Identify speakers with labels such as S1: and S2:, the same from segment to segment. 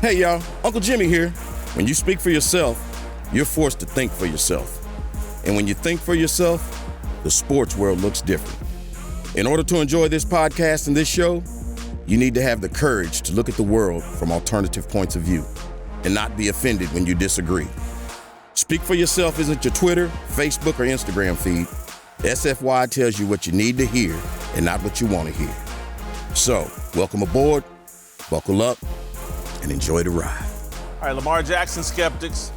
S1: Hey y'all, Uncle Jimmy here. When you speak for yourself, you're forced to think for yourself. And when you think for yourself, the sports world looks different. In order to enjoy this podcast and this show, you need to have the courage to look at the world from alternative points of view and not be offended when you disagree. Speak for yourself isn't your Twitter, Facebook, or Instagram feed. SFY tells you what you need to hear and not what you want to hear. So, welcome aboard, buckle up, and enjoy the ride.
S2: All right, Lamar Jackson skeptics,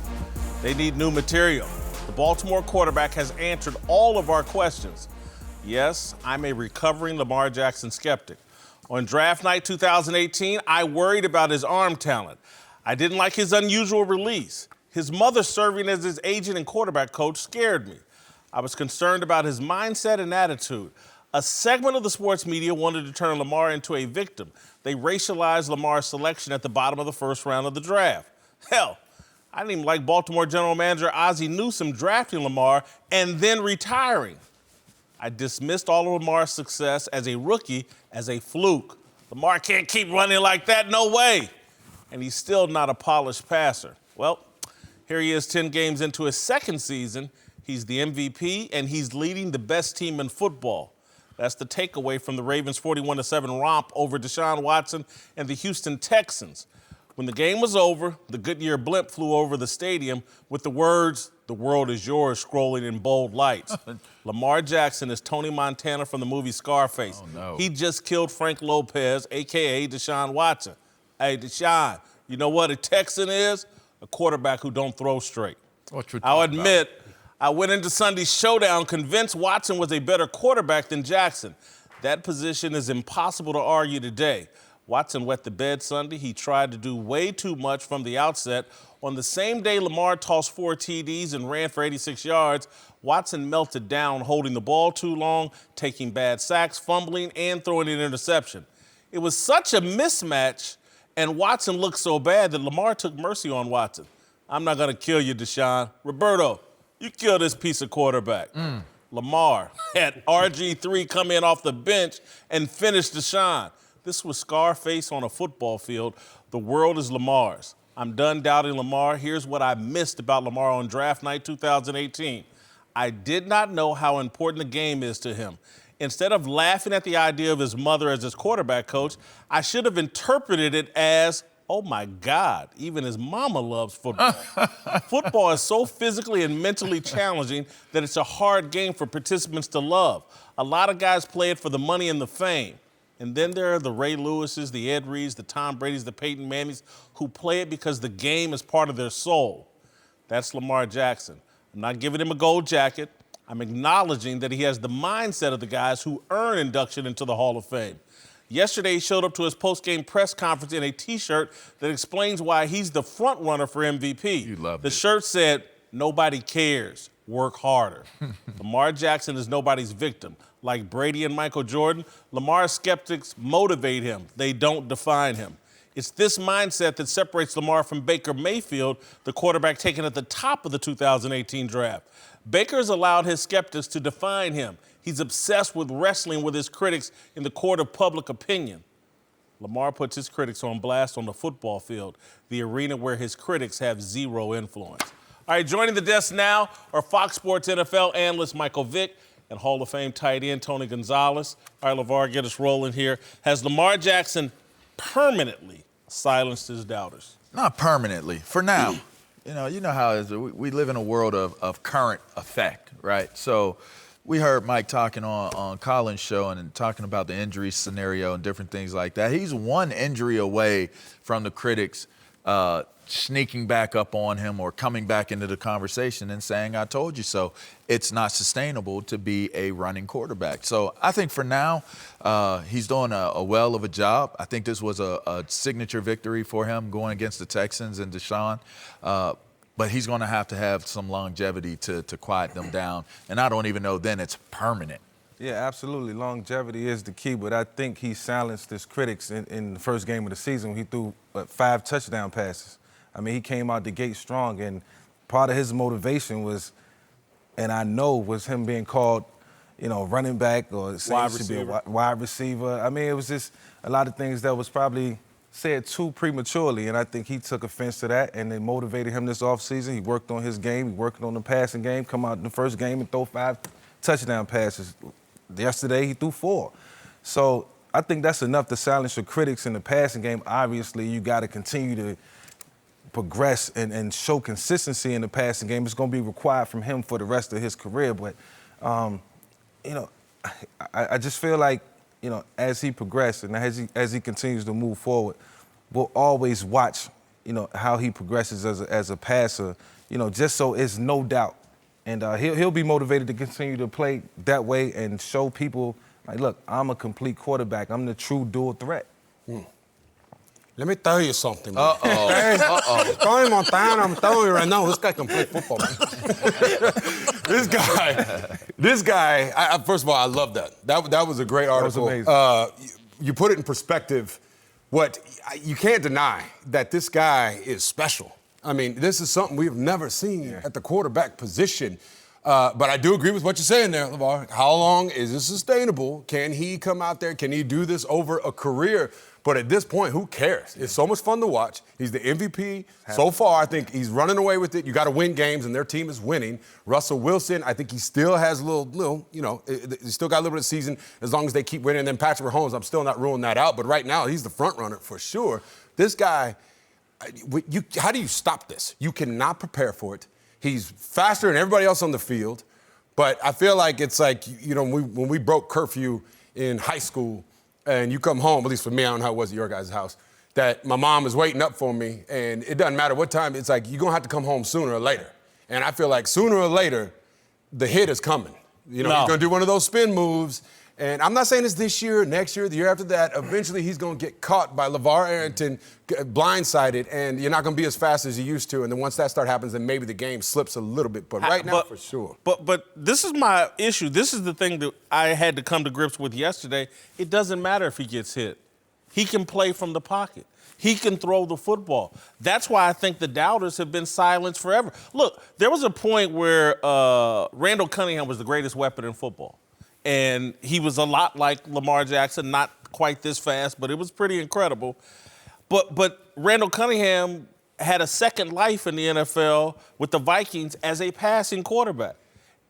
S2: they need new material. The Baltimore quarterback has answered all of our questions. Yes, I'm a recovering Lamar Jackson skeptic. On draft night 2018, I worried about his arm talent. I didn't like his unusual release. His mother serving as his agent and quarterback coach scared me. I was concerned about his mindset and attitude. A segment of the sports media wanted to turn Lamar into a victim. They racialized Lamar's selection at the bottom of the first round of the draft. Hell, I didn't even like Baltimore general manager Ozzie Newsome drafting Lamar and then retiring. I dismissed all of Lamar's success as a rookie as a fluke. Lamar can't keep running like that, no way. And he's still not a polished passer. Well, here he is 10 games into his second season. He's the MVP, and he's leading the best team in football. That's the takeaway from the Ravens' 41-7 romp over Deshaun Watson and the Houston Texans. When the game was over, the Goodyear blimp flew over the stadium with the words, "The world is yours," scrolling in bold lights. Lamar Jackson is Tony Montana from the movie Scarface.
S3: Oh, no.
S2: He just killed Frank Lopez, a.k.a. Deshaun Watson. Hey, Deshaun, you know what a Texan is? A quarterback who don't throw straight. I'll admit, I went into Sunday's showdown convinced Watson was a better quarterback than Jackson. That position is impossible to argue today. Watson wet the bed Sunday. He tried to do way too much from the outset. On the same day Lamar tossed 4 TDs and ran for 86 yards, Watson melted down, holding the ball too long, taking bad sacks, fumbling, and throwing an interception. It was such a mismatch, and Watson looked so bad that Lamar took mercy on Watson. I'm not going to kill you, Deshaun. Roberto, you kill this piece of quarterback. Lamar had RG3 come in off the bench and finish Deshaun. This was Scarface on a football field. The world is Lamar's. I'm done doubting Lamar. Here's what I missed about Lamar on draft night 2018. I did not know how important the game is to him. Instead of laughing at the idea of his mother as his quarterback coach, I should have interpreted it as, oh my God, even his mama loves football. Football is so physically and mentally challenging that it's a hard game for participants to love. A lot of guys play it for the money and the fame. And then there are the Ray Lewises, the Ed Reeds, the Tom Bradys, the Peyton Mannings, who play it because the game is part of their soul. That's Lamar Jackson. I'm not giving him a gold jacket. I'm acknowledging that he has the mindset of the guys who earn induction into the Hall of Fame. Yesterday, he showed up to his post-game press conference in a T-shirt that explains why he's the front runner for MVP.
S3: You loved
S2: the
S3: it.
S2: shirt said, "Nobody cares. Work harder." Lamar Jackson is nobody's victim. Like Brady and Michael Jordan, Lamar's skeptics motivate him. They don't define him. It's this mindset that separates Lamar from Baker Mayfield, the quarterback taken at the top of the 2018 draft. Baker's allowed his skeptics to define him. He's obsessed with wrestling with his critics in the court of public opinion. Lamar puts his critics on blast on the football field, the arena where his critics have zero influence. All right, joining the desk now are Fox Sports NFL analyst Michael Vick and Hall of Fame tight end Tony Gonzalez. All right, LeVar, get us rolling here. Has Lamar Jackson permanently silenced his doubters?
S3: Not permanently, for now. You know how it is. We live in a world of current effect, right? So we heard Mike talking on Colin's show and talking about the injury scenario and different things like that. He's one injury away from the critics sneaking back up on him or coming back into the conversation and saying, "I told you so." It's not sustainable to be a running quarterback. So I think for now, he's doing a well of a job. I think this was a signature victory for him going against the Texans and Deshaun. But he's going to have some longevity to quiet them down. And I don't even know then it's permanent.
S4: Yeah, absolutely. Longevity is the key, but I think he silenced his critics in the first game of the season when he threw 5 touchdown passes. I mean, he came out the gate strong, and part of his motivation was, and I know, was him being called, running back or saying he should be a wide receiver. I mean, it was just a lot of things that was probably said too prematurely, and I think he took offense to that, and it motivated him this offseason. He worked on his game. He worked on the passing game, come out in the first game and throw 5 touchdown passes. Yesterday, he threw 4. So I think that's enough to silence your critics in the passing game. Obviously, you got to continue to progress and show consistency in the passing game. It's going to be required from him for the rest of his career. But, you know, I just feel like, you know, as he progresses and as he continues to move forward, we'll always watch, you know, how he progresses as a passer, you know, just so it's no doubt. And he'll be motivated to continue to play that way and show people, like, look, I'm a complete quarterback. I'm the true dual threat.
S5: Let me tell you something, man. Tony Montana, I'm telling you right now, this guy can play football, man. This guy, first of all, I love that. That was a great article.
S4: That was amazing.
S5: You put it in perspective. You can't deny that this guy is special. I mean, this is something we've never seen at the quarterback position. But I do agree with what you're saying there, LeVar. How long is this sustainable? Can he come out there? Can he do this over a career? But at this point, who cares? It's so much fun to watch. He's the MVP. So far, I think he's running away with it. You got to win games, and their team is winning. Russell Wilson, I think he still has a little, you know, he's still got a little bit of season as long as they keep winning. And then Patrick Mahomes, I'm still not ruling that out. But right now, he's the front runner for sure. This guy, how do you stop this? You cannot prepare for it. He's faster than everybody else on the field. But I feel like it's like, you know, when we broke curfew in high school, and you come home, at least for me, I don't know how it was at your guys' house, that my mom is waiting up for me, and it doesn't matter what time, it's like you're going to have to come home sooner or later. And I feel like sooner or later, the hit is coming. You know, he's going to do one of those spin moves, and I'm not saying it's this year, next year, the year after that. Eventually, he's going to get caught by LeVar Arrington, blindsided, and you're not going to be as fast as you used to. And then once that happens, then maybe the game slips a little bit. But right now, for sure.
S2: But this is my issue. This is the thing that I had to come to grips with yesterday. It doesn't matter if he gets hit. He can play from the pocket. He can throw the football. That's why I think the doubters have been silenced forever. Look, there was a point where Randall Cunningham was the greatest weapon in football. And he was a lot like Lamar Jackson, not quite this fast, but it was pretty incredible. But Randall Cunningham had a second life in the NFL with the Vikings as a passing quarterback.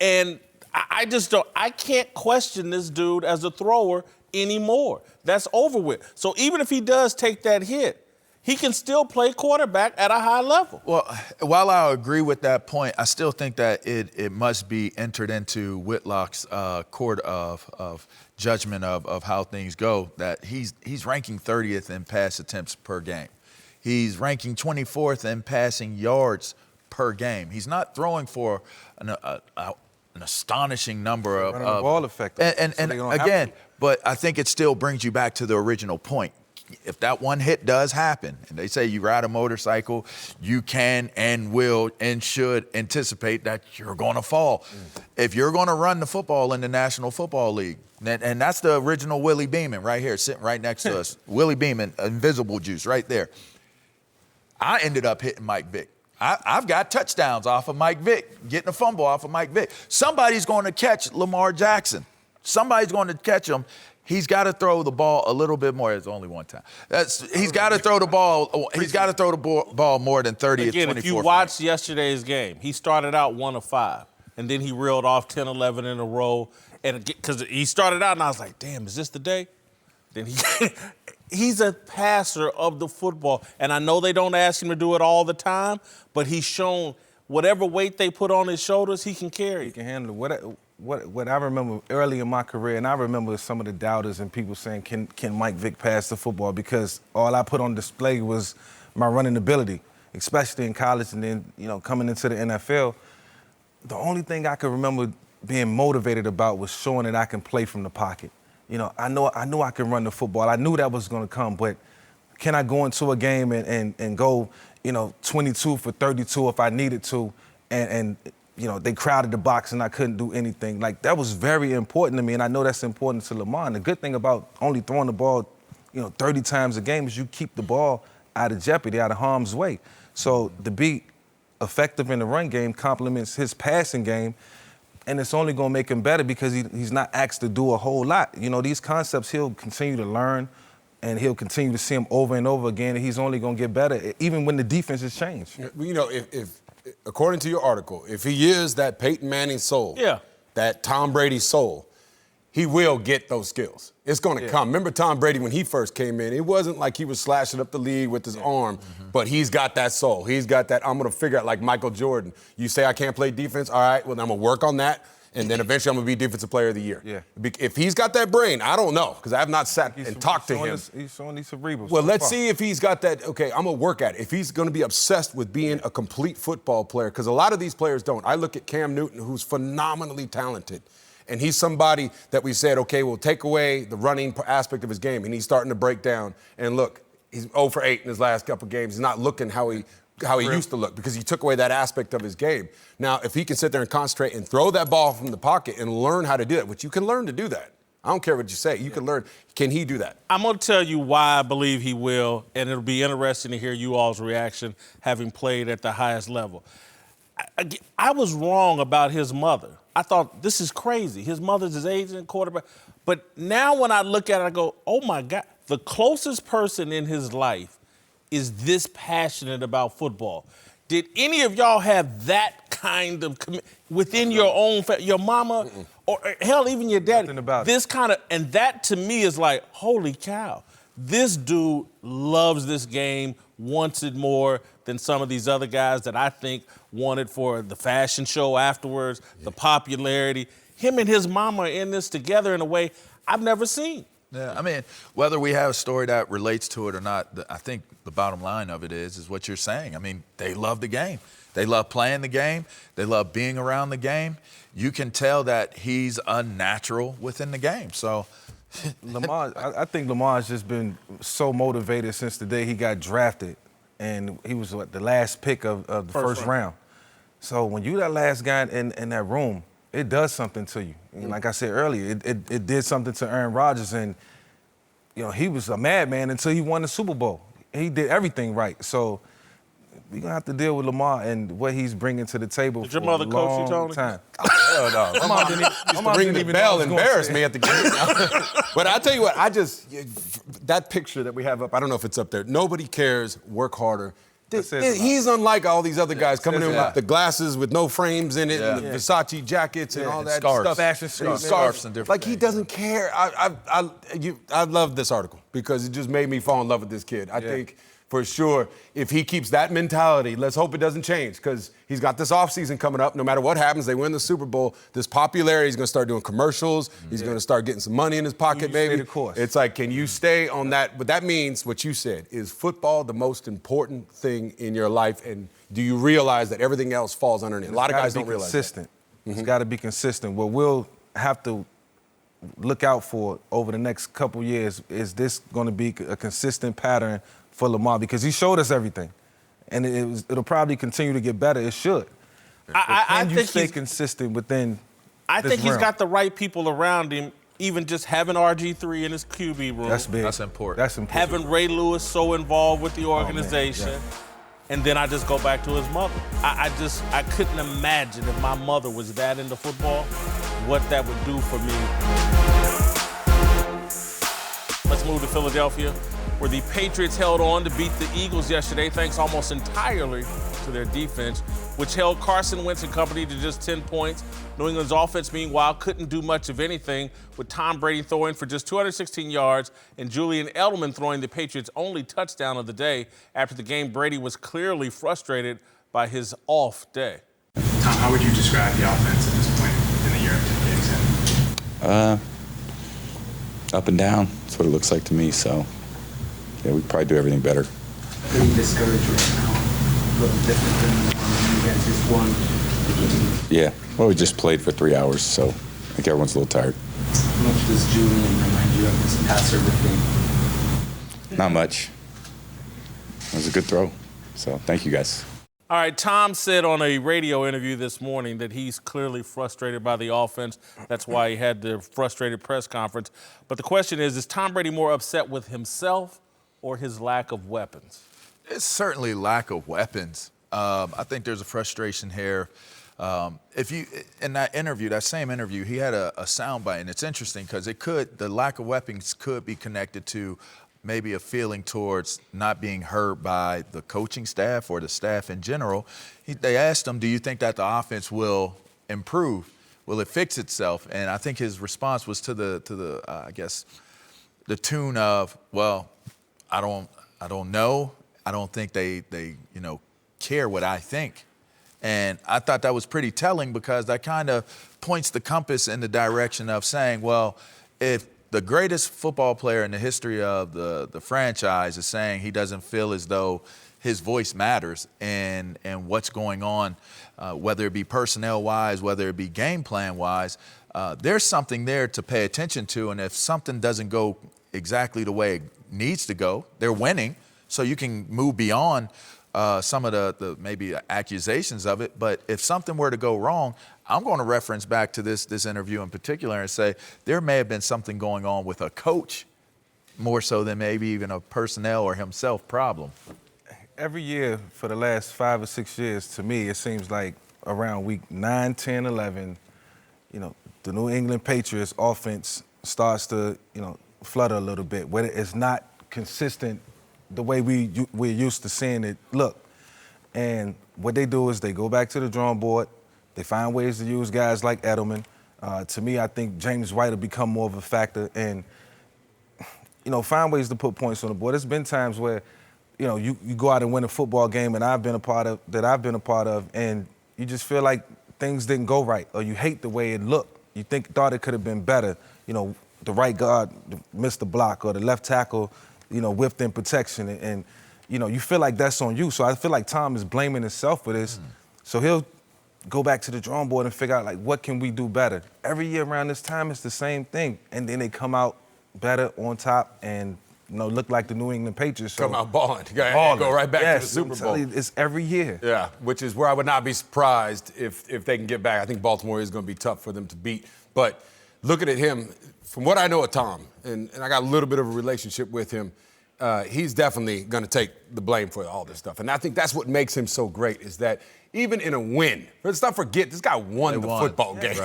S2: And I can't question this dude as a thrower anymore. That's over with. So even if he does take that hit, he can still play quarterback at a high level.
S3: Well, while I agree with that point, I still think that it must be entered into Whitlock's court of judgment of how things go, that he's ranking 30th in pass attempts per game. He's ranking 24th in passing yards per game. He's not throwing for an astonishing number of
S4: ball effect.
S3: And again, but I think it still brings you back to the original point. If that one hit does happen, and they say you ride a motorcycle, you can and will and should anticipate that you're going to fall. If you're going to run the football in the National Football League, and that's the original Willie Beeman right here, sitting right next to us. Willie Beeman, invisible juice right there. I ended up hitting Mike Vick. I've got touchdowns off of Mike Vick, getting a fumble off of Mike Vick. Somebody's going to catch Lamar Jackson. Somebody's going to catch him. He's got to throw the ball a little bit more. It's only one time. He's got to throw the ball. He's got to throw the ball more than 30 or 24.
S2: Again, if you watched yesterday's game, he started out 1 of 5, and then he reeled off 10, 11 in a row. And because he started out, and I was like, "Damn, is this the day?" Then he's a passer of the football, and I know they don't ask him to do it all the time, but he's shown whatever weight they put on his shoulders, he can carry.
S4: He can handle it. What I remember early in my career, and I remember some of the doubters and people saying, can Mike Vick pass the football? Because all I put on display was my running ability, especially in college and then, you know, coming into the NFL. The only thing I could remember being motivated about was showing that I can play from the pocket. You know, I knew I could run the football. I knew that was going to come, but can I go into a game and go, you know, 22 for 32 if I needed to, and you know, they crowded the box and I couldn't do anything. Like, that was very important to me, and I know that's important to Lamar. And the good thing about only throwing the ball, you know, 30 times a game is you keep the ball out of jeopardy, out of harm's way. So to be effective in the run game complements his passing game, and it's only going to make him better because he's not asked to do a whole lot. You know, these concepts he'll continue to learn and he'll continue to see him over and over again, and he's only going to get better, even when the defenses change.
S5: You know, if according to your article, if he is that Peyton Manning soul, that Tom Brady soul, he will get those skills. It's going to come. Remember Tom Brady when he first came in? It wasn't like he was slashing up the league with his arm, but he's got that soul. He's got that, I'm going to figure out, like Michael Jordan. You say I can't play defense? All right, well, I'm going to work on that, and then eventually I'm going to be Defensive Player of the Year.
S4: Yeah.
S5: If he's got that brain, I don't know, because I have not sat and talked to him.
S4: He's showing these cerebrals.
S5: Well, let's see if he's got that. Okay, I'm going to work at it. If he's going to be obsessed with being a complete football player, because a lot of these players don't. I look at Cam Newton, who's phenomenally talented. And he's somebody that we said, okay, we'll take away the running aspect of his game. And he's starting to break down. And look, he's 0 for 8 in his last couple of games. He's not looking how he used to look because he took away that aspect of his game. Now, if he can sit there and concentrate and throw that ball from the pocket and learn how to do that, which you can learn to do that. I don't care what you say. You can learn. Can he do that?
S2: I'm going to tell you why I believe he will, and it'll be interesting to hear you all's reaction having played at the highest level. I was wrong about his mother. I thought, this is crazy. His mother's his agent, quarterback. But now when I look at it, I go, oh, my God. The closest person in his life is this passionate about football. Did any of y'all have that kind of within your own your mama, or hell, even your daddy? This kind of, and that to me is like, holy cow. This dude loves this game, wants it more than some of these other guys that I think wanted for the fashion show afterwards, the popularity. Him and his mama are in this together in a way I've never seen.
S3: Yeah, I mean, whether we have a story that relates to it or not, I think the bottom line of it is what you're saying. I mean, they love the game. They love playing the game. They love being around the game. You can tell that he's unnatural within the game. So
S4: Lamar, I think Lamar's just been so motivated since the day he got drafted. And he was the last pick of the first round. So when you that last guy in that room, it does something to you. And like I said earlier, it did something to Aaron Rodgers. And, you know, he was a madman until he won the Super Bowl. He did everything right. So we're going to have to deal with Lamar and what he's bringing to the table
S2: Did your mother coach you, Tony?
S4: Time.
S5: Oh, no. My mom didn't ring the bell, embarrassed me at the game. But I tell you what, that picture that we have up, I don't know if it's up there. Nobody cares, work harder. He's unlike all these other guys coming in with the glasses with no frames in it and the Versace jackets and all that stuff.
S4: Fashion
S5: scarves and different things. He doesn't care. I love this article because it just made me fall in love with this kid. I think for sure, if he keeps that mentality, let's hope it doesn't change because he's got this offseason coming up. No matter what happens, they win the Super Bowl. This popularity, he's going to start doing commercials. He's going to start getting some money in his pocket, maybe. It's like, can you stay on that? But that means what you said. Is football the most important thing in your life? And do you realize that everything else falls underneath? A lot of guys don't realize that.
S4: It's got to be consistent. What we'll have to look out for over the next couple years is this going to be a consistent pattern for Lamar because he showed us everything, and it'll probably continue to get better. It should.
S2: I
S4: think you stay consistent within.
S2: I think he's got the right people around him. Even just having RG3 in his QB room.
S4: That's big.
S3: That's important.
S4: That's important.
S2: Having Ray Lewis so involved with the organization. And then I just go back to his mother. I couldn't imagine if my mother was that into football, what that would do for me. Let's move to Philadelphia, where the Patriots held on to beat the Eagles yesterday, thanks almost entirely to their defense, which held Carson Wentz and company to just 10 points. New England's offense, meanwhile, couldn't do much of anything, with Tom Brady throwing for just 216 yards and Julian Edelman throwing the Patriots' only touchdown of the day. After the game, Brady was clearly frustrated by his off day.
S6: Tom, how would you describe the offense at this point in the year of getting in?
S7: Up and down. That's what it looks like to me. So, yeah, we probably do everything better.
S6: Pretty discouraged right now. A little different than you guys just won.
S7: Yeah. Well, we just played for 3 hours, so I think everyone's a little tired.
S6: How much does Julian remind you of this passer thing?
S7: Not much. It was a good throw. So, thank you guys.
S2: All right, Tom said on a radio interview this morning that he's clearly frustrated by the offense. That's why he had the frustrated press conference. But the question is Tom Brady more upset with himself or his lack of weapons?
S3: It's certainly lack of weapons. I think there's a frustration here. If you in that interview, that same interview, he had a soundbite, and it's interesting because the lack of weapons could be connected to maybe a feeling towards not being heard by the coaching staff or the staff in general. They asked him, do you think that the offense will improve? Will it fix itself? And I think his response was to the I guess, the tune of, well, I don't know. I don't think they care what I think. And I thought that was pretty telling because that kind of points the compass in the direction of saying, well, if the greatest football player in the history of the franchise is saying he doesn't feel as though his voice matters and what's going on, whether it be personnel-wise, whether it be game plan-wise, there's something there to pay attention to. And if something doesn't go exactly the way it needs to go, they're winning, so you can move beyond some of the maybe accusations of it. But if something were to go wrong, I'm going to reference back to this interview in particular and say there may have been something going on with a coach more so than maybe even a personnel or himself problem.
S4: Every year for the last 5 or 6 years, to me, it seems like around week 9, 10, 11, the New England Patriots offense starts to, flutter a little bit, where it's not consistent the way we're used to seeing it look. And what they do is they go back to the drawing board. They find ways to use guys like Edelman. To me, I think James White will become more of a factor and, find ways to put points on the board. There's been times where, you go out and win a football game that I've been a part of, and you just feel like things didn't go right, or you hate the way it looked. You thought it could have been better. The right guard missed the block, or the left tackle, whiffed in protection, and you feel like that's on you. So I feel like Tom is blaming himself for this. So he'll go back to the drawing board and figure out, what can we do better? Every year around this time, it's the same thing. And then they come out better on top and, look like the New England Patriots. So
S5: come out balling. Go right back to the Super Bowl.
S4: It's every year.
S5: Yeah, which is where I would not be surprised if they can get back. I think Baltimore is going to be tough for them to beat. But looking at him, from what I know of Tom, and I got a little bit of a relationship with him, he's definitely going to take the blame for all this stuff. And I think that's what makes him so great, is that even in a win, let's not forget, this guy won the football game.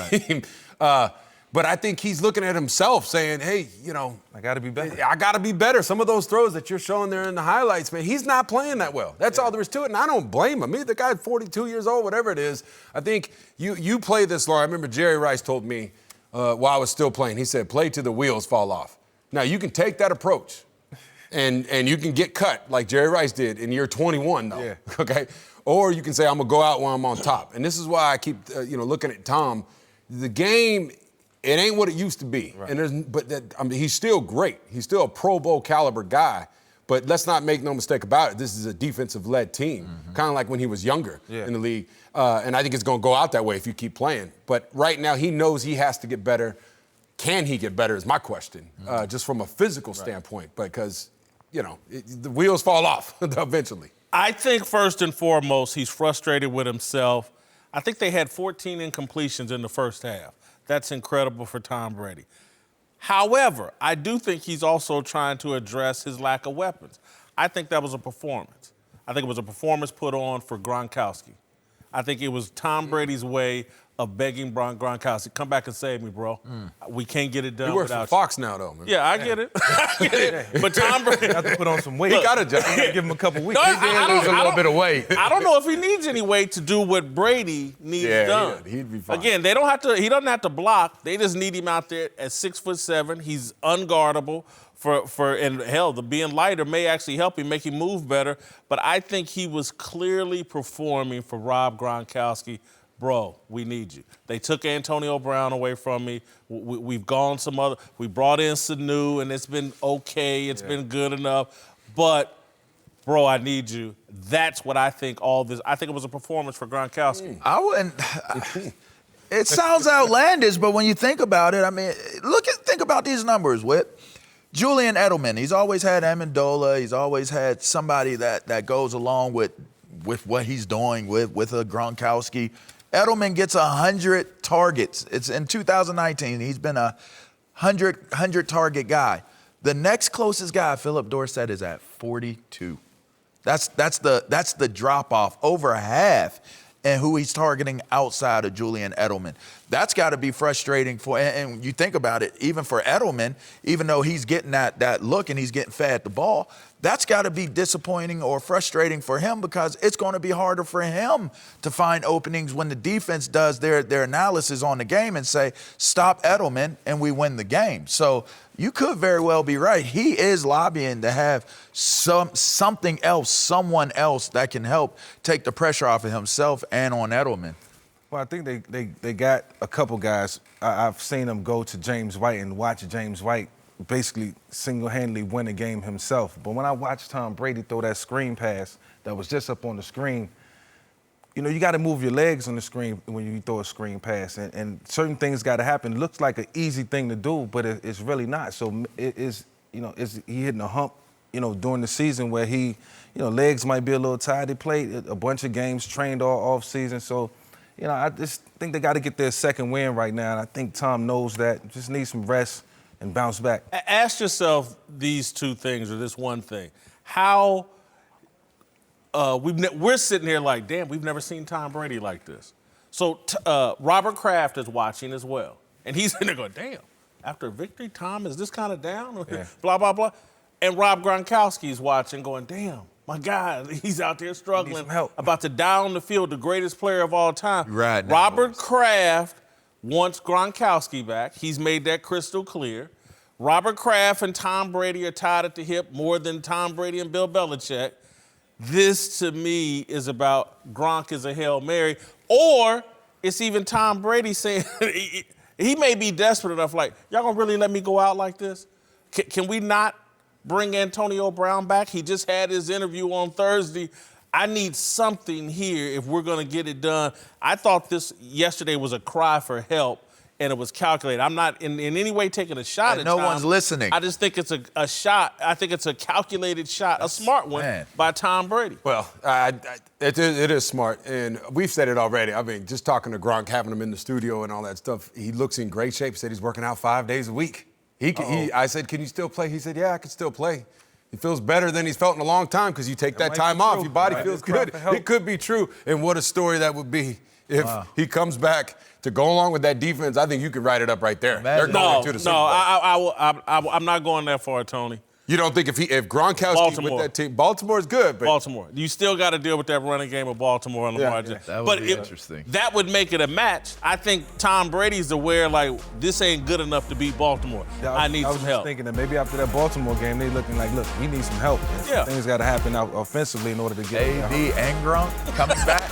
S5: Right. But I think he's looking at himself saying, hey,
S4: I got to be better.
S5: I got to be better. Some of those throws that you're showing there in the highlights, man, he's not playing that well. That's all there is to it, and I don't blame him. The guy's 42 years old, whatever it is. I think you play this long. I remember Jerry Rice told me while I was still playing, he said, play till the wheels fall off. Now, you can take that approach, and you can get cut like Jerry Rice did in year 21, though,
S4: yeah.
S5: Okay? Or you can say, I'm going to go out while I'm on top. And this is why I keep, looking at Tom. The game, it ain't what it used to be. Right. And he's still great. He's still a Pro Bowl caliber guy. But let's not make no mistake about it. This is a defensive-led team, kind of like when he was younger in the league. And I think it's going to go out that way if you keep playing. But right now, he knows he has to get better. Can he get better is my question, just from a physical standpoint. Because, the wheels fall off eventually.
S2: I think first and foremost, he's frustrated with himself. I think they had 14 incompletions in the first half. That's incredible for Tom Brady. However, I do think he's also trying to address his lack of weapons. I think that was a performance. I think it was a performance put on for Gronkowski. I think it was Tom Brady's way of begging Gronkowski, come back and save me, bro. We can't get it done
S5: without you. He works for Fox now, though, man.
S2: Yeah, I get it. But Tom Brady
S4: have to put on some weight.
S5: He got a job.
S4: Give him a couple weeks.
S5: He did lose a little bit of weight.
S2: I don't know if he needs any weight to do what Brady needs done.
S5: He'd be fine.
S2: Again, he doesn't have to block. They just need him out there at 6'7". He's unguardable. And hell, the being lighter may actually help him, make him move better. But I think he was clearly performing for Rob Gronkowski. Bro, we need you. They took Antonio Brown away from me. We've gone we brought in Sanu, and it's been okay. It's been good enough. But, bro, I need you. That's what I think I think it was a performance for Gronkowski.
S3: I wouldn't. It sounds outlandish, but when you think about it, think about these numbers, Whit. Julian Edelman, he's always had Amendola. He's always had somebody that goes along with what he's doing with a Gronkowski. Edelman gets 100 targets. It's in 2019. He's been a 100 target guy. The next closest guy, Philip Dorsett, is at 42. That's the drop off, over half, and who he's targeting outside of Julian Edelman. That's got to be frustrating and you think about it, even for Edelman, even though he's getting that look and he's getting fed the ball, that's got to be disappointing or frustrating for him because it's going to be harder for him to find openings when the defense does their analysis on the game and say, stop Edelman, and we win the game. So you could very well be right. He is lobbying to have something else, someone else that can help take the pressure off of himself and on Edelman.
S4: Well, I think they got a couple guys. I've seen them go to James White and watch James White basically single-handedly win a game himself. But when I watched Tom Brady throw that screen pass that was just up on the screen, you got to move your legs on the screen when you throw a screen pass. And certain things got to happen. It looks like an easy thing to do, but it's really not. So it is, is he hitting a hump, during the season where he, legs might be a little tired. He played a bunch of games, trained all off season. So, I just think they got to get their second win right now. And I think Tom knows that. Just needs some rest and bounce back.
S2: Ask yourself these two things or this one thing. How we're sitting here like, damn, we've never seen Tom Brady like this. So Robert Kraft is watching as well. And he's in there going, damn, after a victory, Tom is this kind of down?
S4: Yeah.
S2: Blah, blah, blah. And Rob Gronkowski's watching going, damn, my God, he's out there struggling, about to die on the field, the greatest player of all time.
S3: Right.
S2: Robert Kraft wants Gronkowski back. He's made that crystal clear. Robert Kraft and Tom Brady are tied at the hip more than Tom Brady and Bill Belichick. This, to me, is about Gronk is a Hail Mary. Or it's even Tom Brady saying, he may be desperate enough, like, y'all gonna really let me go out like this? Can we not bring Antonio Brown back? He just had his interview on Thursday. I need something here if we're going to get it done. I thought this yesterday was a cry for help, and it was calculated. I'm not in any way taking a shot at
S3: no
S2: Tom.
S3: one's listening.
S2: I just think it's a shot. I think it's a calculated shot, a smart one by Tom Brady.
S5: Well, it is smart, and we've said it already. I mean, just talking to Gronk, having him in the studio and all that stuff, he looks in great shape. He said he's working out 5 days a week. I said, can you still play? He said, yeah, I can still play. He feels better than he's felt in a long time because you take that time off, your body feels good. It could be true. And what a story that would be if he comes back to go along with that defense. I think you could write it up right there. They're going to the Super Bowl.
S2: I'm not going that far, Tony.
S5: You don't think if Gronkowski with that team, Baltimore's good, but
S2: Baltimore. You still got to deal with that running game of Baltimore and Lamar Jackson.
S3: That would be interesting.
S2: That would make it a match. I think Tom Brady's aware, like, this ain't good enough to beat Baltimore. I need some help.
S4: I was just thinking that maybe after that Baltimore game, they looking like, look, we need some help.
S2: Yeah.
S4: Things got to happen out offensively in order to get it.
S3: A.B. and Gronk coming back.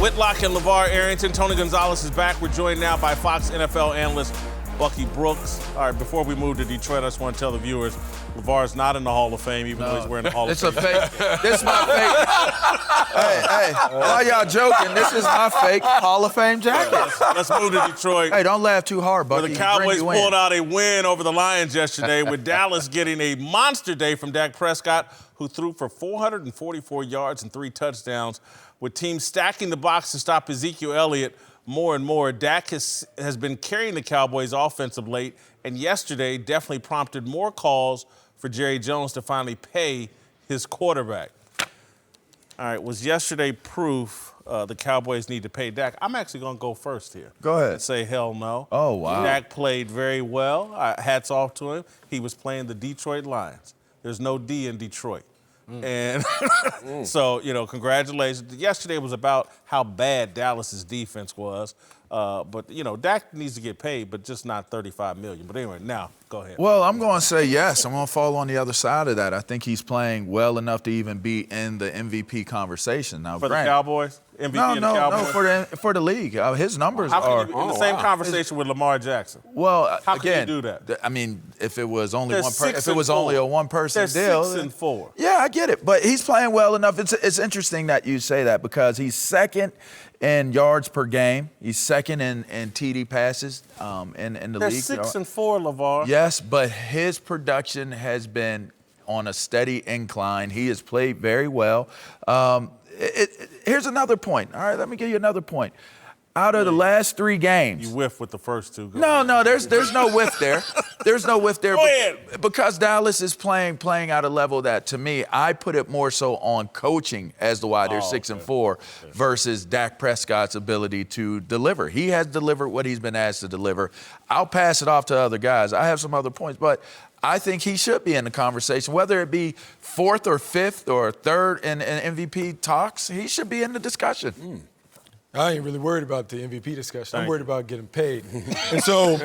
S2: Whitlock and LeVar Arrington. Tony Gonzalez is back. We're joined now by Fox NFL analyst Bucky Brooks. All right, before we move to Detroit, I just want to tell the viewers, LeVar's not in the Hall of Fame, even though he's wearing the Hall of Fame.
S3: It's a fake. This is my fake. Hey, why y'all joking? This is my fake Hall of Fame jacket.
S2: Let's move to Detroit.
S3: Hey, don't laugh too hard, Bucky.
S2: Where the Cowboys pulled out a win over the Lions yesterday, with Dallas getting a monster day from Dak Prescott, who threw for 444 yards and 3 touchdowns. With teams stacking the box to stop Ezekiel Elliott more and more, Dak has been carrying the Cowboys' offense of late, and yesterday definitely prompted more calls for Jerry Jones to finally pay his quarterback. All right, was yesterday proof the Cowboys need to pay Dak? I'm actually going to go first here.
S3: Go ahead.
S2: And say hell no.
S3: Oh, wow.
S2: Dak played very well. Hats off to him. He was playing the Detroit Lions. There's no D in Detroit. And so, congratulations. Yesterday was about how bad Dallas's defense was. But Dak needs to get paid, but just not $35 million. But anyway, now, go ahead.
S3: Well, I'm going to say yes. I'm going to fall on the other side of that. I think he's playing well enough to even be in the MVP conversation. Now,
S2: for the Cowboys? MVP of the Cowboys?
S3: No, for the league. His numbers are
S2: in the same conversation with Lamar Jackson.
S3: Well,
S2: how
S3: again,
S2: can you do that?
S3: I mean, if it was only
S2: They're
S3: one person, if it was
S2: 6-4.
S3: only a one-person deal,
S2: 6-4.
S3: Yeah, I get it. But he's playing well enough. It's interesting that you say that because he's second in yards per game. He's second in TD passes in the
S2: They're
S3: league.
S2: 6-4, LeVar.
S3: Yes, but his production has been on a steady incline. He has played very well. Here's another point. All right, let me give you another point. out of the last 3 games.
S2: You whiff with the first 2.
S3: No, there's no whiff there. There's no whiff there.
S2: Go ahead.
S3: Because Dallas is playing at a level that, to me, I put it more so on coaching as to why they're 6-4 versus Dak Prescott's ability to deliver. He has delivered what he's been asked to deliver. I'll pass it off to other guys. I have some other points, but I think he should be in the conversation, whether it be 4th or 5th or 3rd in MVP talks. He should be in the discussion.
S8: I ain't really worried about the MVP discussion. I'm worried about getting paid. And so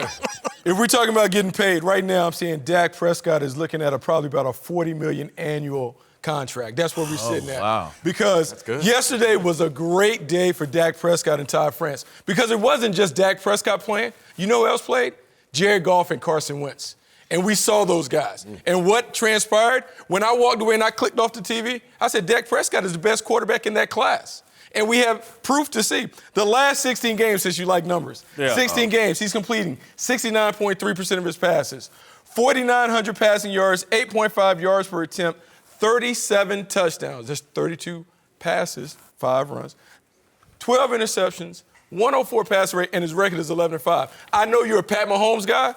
S8: if we're talking about getting paid, right now I'm saying Dak Prescott is looking at probably about a $40 million annual contract. That's where we're sitting at.
S3: Wow.
S8: Because yesterday was a great day for Dak Prescott and Todd France. Because it wasn't just Dak Prescott playing. You know who else played? Jared Goff and Carson Wentz. And we saw those guys. And what transpired? When I walked away and I clicked off the TV, I said Dak Prescott is the best quarterback in that class. And we have proof to see. The last 16 games, since you like numbers, 16 games, he's completing 69.3% of his passes, 4,900 passing yards, 8.5 yards per attempt, 37 touchdowns, just 32 passes, 5 runs, 12 interceptions, 104 passer rate, and his record is 11-5. I know you're a Pat Mahomes guy,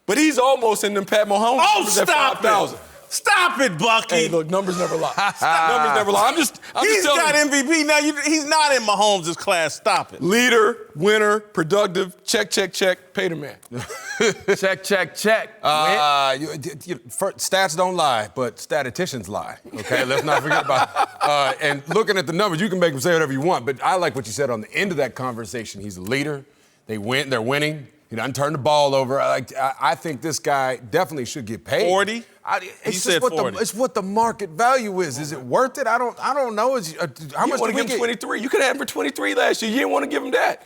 S8: but he's almost in them Pat Mahomes numbers at 5,000.
S2: Stop it, Bucky.
S8: Hey, look, numbers never lie. Numbers never lie. I'm just
S2: He's
S8: telling
S2: got
S8: you.
S2: MVP now. He's not in Mahomes' class. Stop it.
S8: Leader, winner, productive, check, pay the man.
S3: Check.
S5: Stats don't lie, but statisticians lie. Okay, let's not forget about it. And looking at the numbers, you can make them say whatever you want, but I like what you said on the end of that conversation. He's a leader. They're winning. He doesn't turn the ball over. I think this guy definitely should get paid.
S2: 40?
S5: It's
S2: said
S5: just
S2: 40.
S5: It's what the market value is. Is it worth it? I don't know. How much
S8: want
S5: do
S8: to
S5: we
S8: give him 23? You could have him for 23 last year. You didn't want to give him that.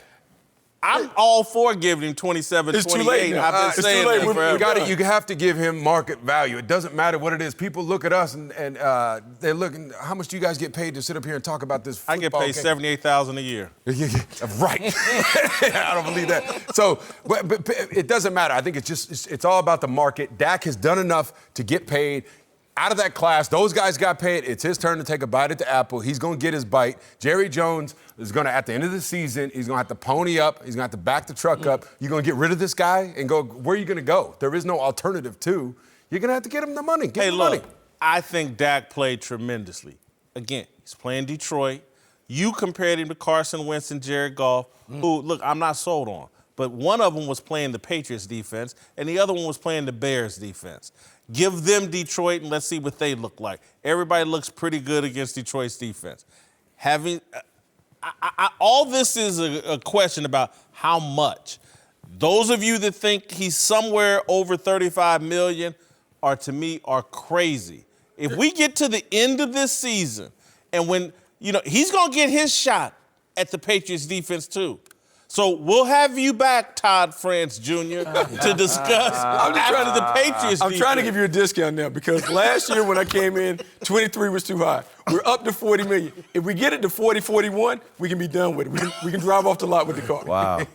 S2: I'm all for giving him 27,
S8: It's too
S2: 28.
S8: late now.
S2: I've been
S8: It's
S2: saying
S8: too late.
S2: that forever.
S5: You have to give him market value. It doesn't matter what it is. People look at us and they're looking. How much do you guys get paid to sit up here and talk about this football
S2: I get paid $78,000 a year.
S5: Right. I don't believe that. So, but it doesn't matter. I think it's all about the market. Dak has done enough to get paid. Out of that class, those guys got paid. It's his turn to take a bite at the apple. He's going to get his bite. Jerry Jones is going to, at the end of the season, he's going to have to pony up. He's going to have to back the truck up. You're going to get rid of this guy and go, where are you going to go? There is no alternative to. You're going to have to get him the money. Get him the money.
S2: I think Dak played tremendously. Again, he's playing Detroit. You compared him to Carson Wentz and Jared Goff, who, look, I'm not sold on. But one of them was playing the Patriots defense, and the other one was playing the Bears defense. Give them Detroit, and let's see what they look like. Everybody looks pretty good against Detroit's defense. All this is a question about how much. Those of you that think he's somewhere over $35 million to me, are crazy. If we get to the end of this season, and when, he's going to get his shot at the Patriots defense too. So we'll have you back, Todd France Jr., to discuss after the Patriots.
S8: I'm trying to give you a discount now because last year when I came in, 23 was too high. We're up to 40 million. If we get it to 40, 41, we can be done with it. We can drive off the lot with the car.
S3: Wow.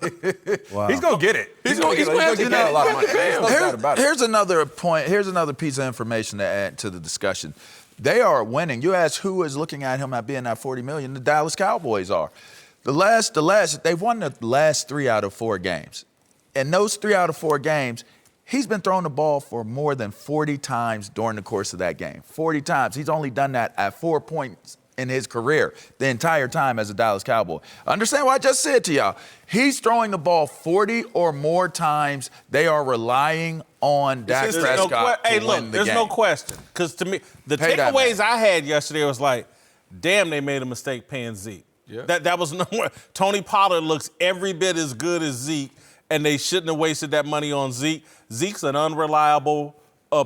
S5: He's going to get it.
S8: He's going to have to get
S5: a lot of money. There's no doubt about it.
S3: Here's another point. Here's another piece of information to add to the discussion. They are winning. You ask who is looking at him at being that $40 million. The Dallas Cowboys are. They've won the last 3 out of 4 games. And those 3 out of 4 games, he's been throwing the ball for more than 40 times during the course of that game. 40 times. He's only done that at 4 points in his career, the entire time as a Dallas Cowboy. Understand what I just said to y'all. He's throwing the ball 40 or more times. They are relying on Dak Prescott to win the game.
S2: There's no question. Because to me, the takeaways I had yesterday was like, damn, they made a mistake paying Zeke. Yeah. That was no more. Tony Pollard looks every bit as good as Zeke, and they shouldn't have wasted that money on Zeke. Zeke's an unreliable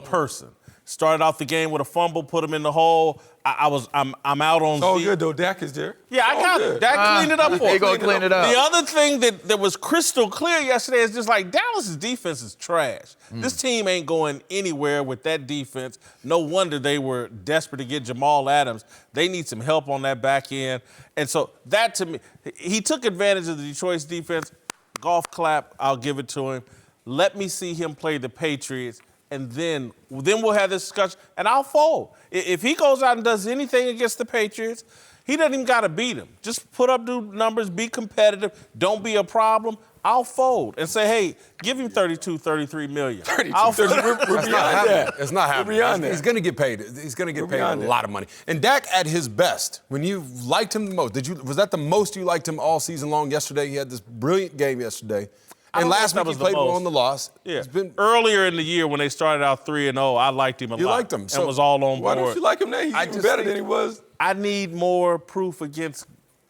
S2: person. Started off the game with a fumble, put him in the hole. I'm out on Zeke.
S8: All good though. Dak is there.
S2: Yeah, I got it. Dak cleaned it up for him.
S3: He gonna clean it up.
S2: The other thing that was crystal clear yesterday is just like Dallas' defense is trash. This team ain't going anywhere with that defense. No wonder they were desperate to get Jamal Adams. They need some help on that back end. And so that to me, he took advantage of the Detroit's defense. Golf clap, I'll give it to him. Let me see him play the Patriots. And then we'll have this discussion, and I'll fold. If he goes out and does anything against the Patriots, He doesn't even got to beat him. Just put up the numbers, be competitive, don't be a problem. I'll fold and say, hey, give him 32, 33 million.
S8: 32,
S5: We're beyond that. It's not happening.
S8: Beyond that.
S5: He's going to get paid. He's going to get paid a lot of money. And Dak at his best, when you liked him the most, was that the most you liked him all season long yesterday? He had this brilliant game yesterday. And last week he played well on the loss.
S2: Yeah. Earlier in the year when they started out 3-0, I liked him a lot.
S5: You liked him.
S2: And was all on board.
S8: Why don't you like him now? He's even better than he was.
S2: I need more proof against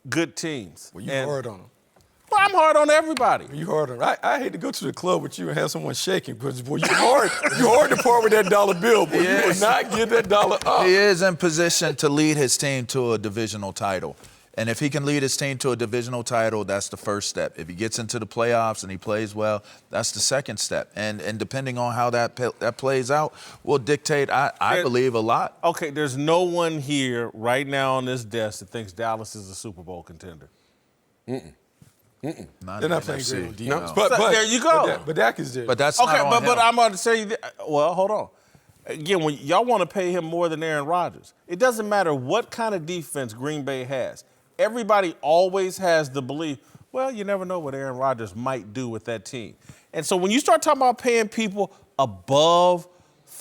S2: good teams.
S8: Well, you hard on him.
S2: Well, I'm hard on everybody.
S8: You hard on him. I hate to go to the club with you and have someone shaking because, boy, you hard to part with that dollar bill, boy. You will not give that dollar up.
S3: He is in position to lead his team to a divisional title. And if he can lead his team to a divisional title, that's the first step. If he gets into the playoffs and he plays well, that's the second step. And depending on how that plays out will dictate, I believe, a lot.
S2: Okay, there's no one here right now on this desk that thinks Dallas is a Super Bowl contender.
S8: They're not playing great.
S5: No.
S8: But
S2: there you go.
S8: But Dak is there.
S3: But that's
S2: okay,
S3: not on
S2: but
S3: him.
S2: I'm going to tell you, well, hold on. Again, when y'all want to pay him more than Aaron Rodgers, it doesn't matter what kind of defense Green Bay has. Everybody always has the belief, well, you never know what Aaron Rodgers might do with that team. And so when you start talking about paying people above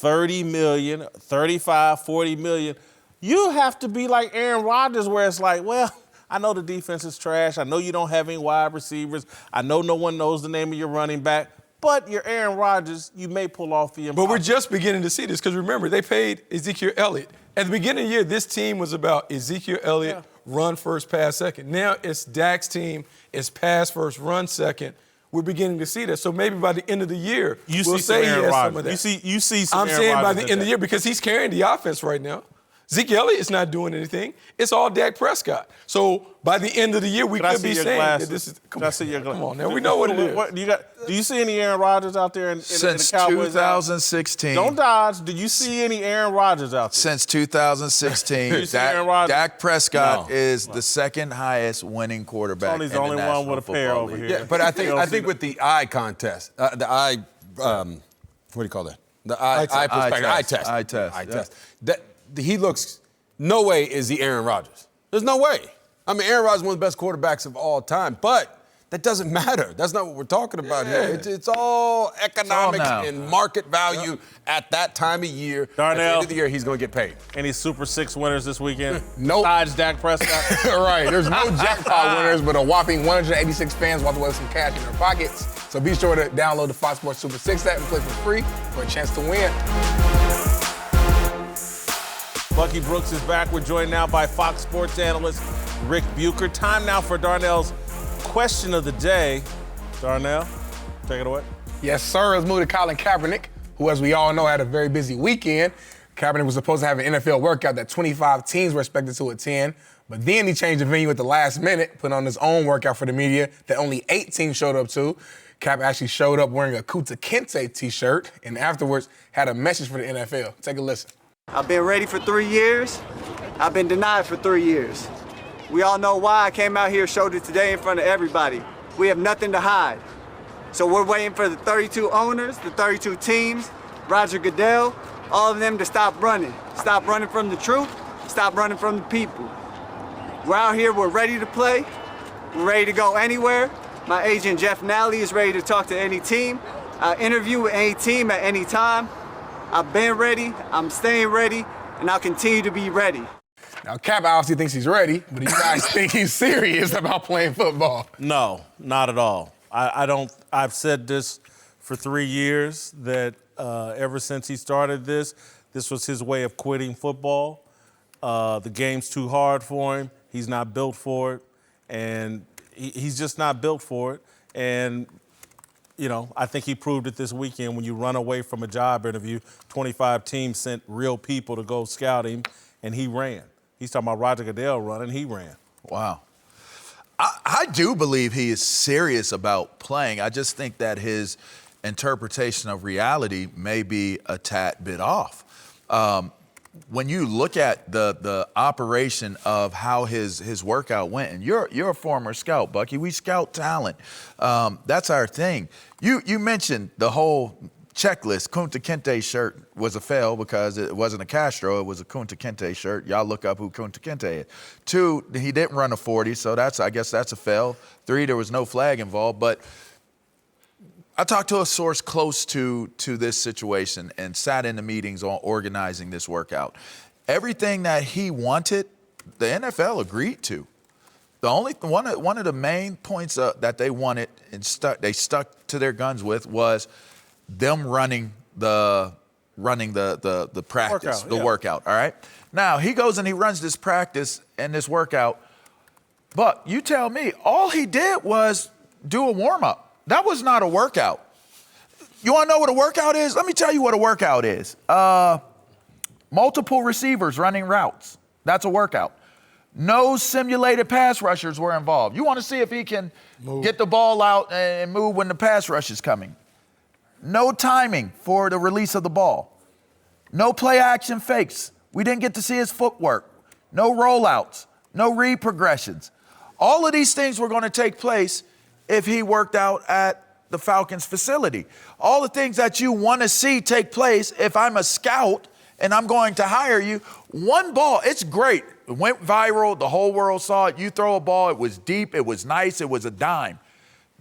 S2: $30 million, $35, $40 million, you have to be like Aaron Rodgers where it's like, well, I know the defense is trash. I know you don't have any wide receivers. I know no one knows the name of your running back. But you're Aaron Rodgers. You may pull off the impossible.
S8: But we're just beginning to see this because remember, they paid Ezekiel Elliott. At the beginning of the year, this team was about Ezekiel Elliott, run first, pass second. Now it's Dak's team. It's pass first, run second. We're beginning to see that. So maybe by the end of the year, we'll say he has some of that.
S2: You see some
S8: I'm
S2: Aaron
S8: saying by
S2: Rodgers
S8: the end of the year because he's carrying the offense right now. Zeke Elliott is not doing anything. It's all Dak Prescott. So by the end of the year, we could be saying that this is. Come on, now we know what it is.
S2: Do you see any Aaron Rodgers out there in
S3: Since
S2: the Cowboys?
S3: 2016.
S2: Don't dodge. Do you see any Aaron Rodgers out there?
S3: Since 2016, Dak Prescott is the second highest winning quarterback.
S2: Tony's
S3: in
S2: the only
S3: the National
S2: one with a pair
S3: Football
S2: over
S3: League.
S2: here.
S5: Yeah, but I think with the eye contest, what do you call that? The eye test.
S3: Eye test.
S5: That he looks. No way is he Aaron Rodgers. There's no way. I mean, Aaron Rodgers is one of the best quarterbacks of all time, but that doesn't matter. That's not what we're talking about here. It's all economics and market value at that time of year.
S2: Darnell,
S5: at the end of the year, he's going to get paid.
S2: Any Super 6 winners this weekend?
S9: Nope.
S2: Besides Dak Prescott?
S9: Right. There's no jackpot winners, but a whopping 186 fans walked away with some cash in their pockets. So be sure to download the Fox Sports Super 6 app and play for free for a chance to win.
S2: Bucky Brooks is back. We're joined now by Fox Sports analyst Rick Bucher. Time now for Darnell's question of the day. Darnell, take it away.
S9: Yes, sir. Let's move to Colin Kaepernick, who, as we all know, had a very busy weekend. Kaepernick was supposed to have an NFL workout that 25 teams were expected to attend, but then he changed the venue at the last minute, put on his own workout for the media that only 8 teams showed up to. Cap actually showed up wearing a Kuta Kente t-shirt and afterwards had a message for the NFL. Take a listen.
S10: I've been ready for 3 years. I've been denied for 3 years. We all know why I came out here, showed it today in front of everybody. We have nothing to hide. So we're waiting for the 32 owners, the 32 teams, Roger Goodell, all of them to stop running. Stop running from the truth, stop running from the people. We're out here, we're ready to play. We're ready to go anywhere. My agent, Jeff Nally, is ready to talk to any team. I'll interview with any team at any time. I've been ready, I'm staying ready, and I'll continue to be ready.
S9: Now, Cap obviously thinks he's ready, but do you guys think he's serious about playing football?
S2: No, not at all. I don't. I've said this for 3 years that ever since he started this was his way of quitting football. The game's too hard for him. He's not built for it, and he's just not built for it. And you know, I think he proved it this weekend when you run away from a job interview. 25 teams sent real people to go scout him, and he ran. He's talking about Roger Goodell running, he ran.
S3: Wow. I do believe he is serious about playing. I just think that his interpretation of reality may be a tad bit off. When you look at the operation of how his workout went, and you're a former scout, Bucky. We scout talent. That's our thing. You mentioned the whole checklist. Kunta Kinte's shirt was a fail because it wasn't a Castro, it was a Kunta Kinte shirt. Y'all look up who Kunta Kinte is. 2, he didn't run a 40, so I guess that's a fail. 3, there was no flag involved. But I talked to a source close to this situation and sat in the meetings on organizing this workout. Everything that he wanted, the NFL agreed to. The only one of the main points that they wanted and they stuck to their guns with was them running the practice, workout. All right. Now he goes and he runs this practice and this workout. But you tell me, all he did was do a warm up. That was not a workout. You want to know what a workout is? Let me tell you what a workout is. Multiple receivers running routes. That's a workout. No simulated pass rushers were involved. You want to see if he can get the ball out and move when the pass rush is coming. No timing for the release of the ball. No play action fakes. We didn't get to see his footwork. No rollouts. No read progressions. All of these things were going to take place if he worked out at the Falcons facility. All the things that you want to see take place if I'm a scout and I'm going to hire you. One ball, it's great. It went viral. The whole world saw it. You throw a ball, it was deep, it was nice, it was a dime.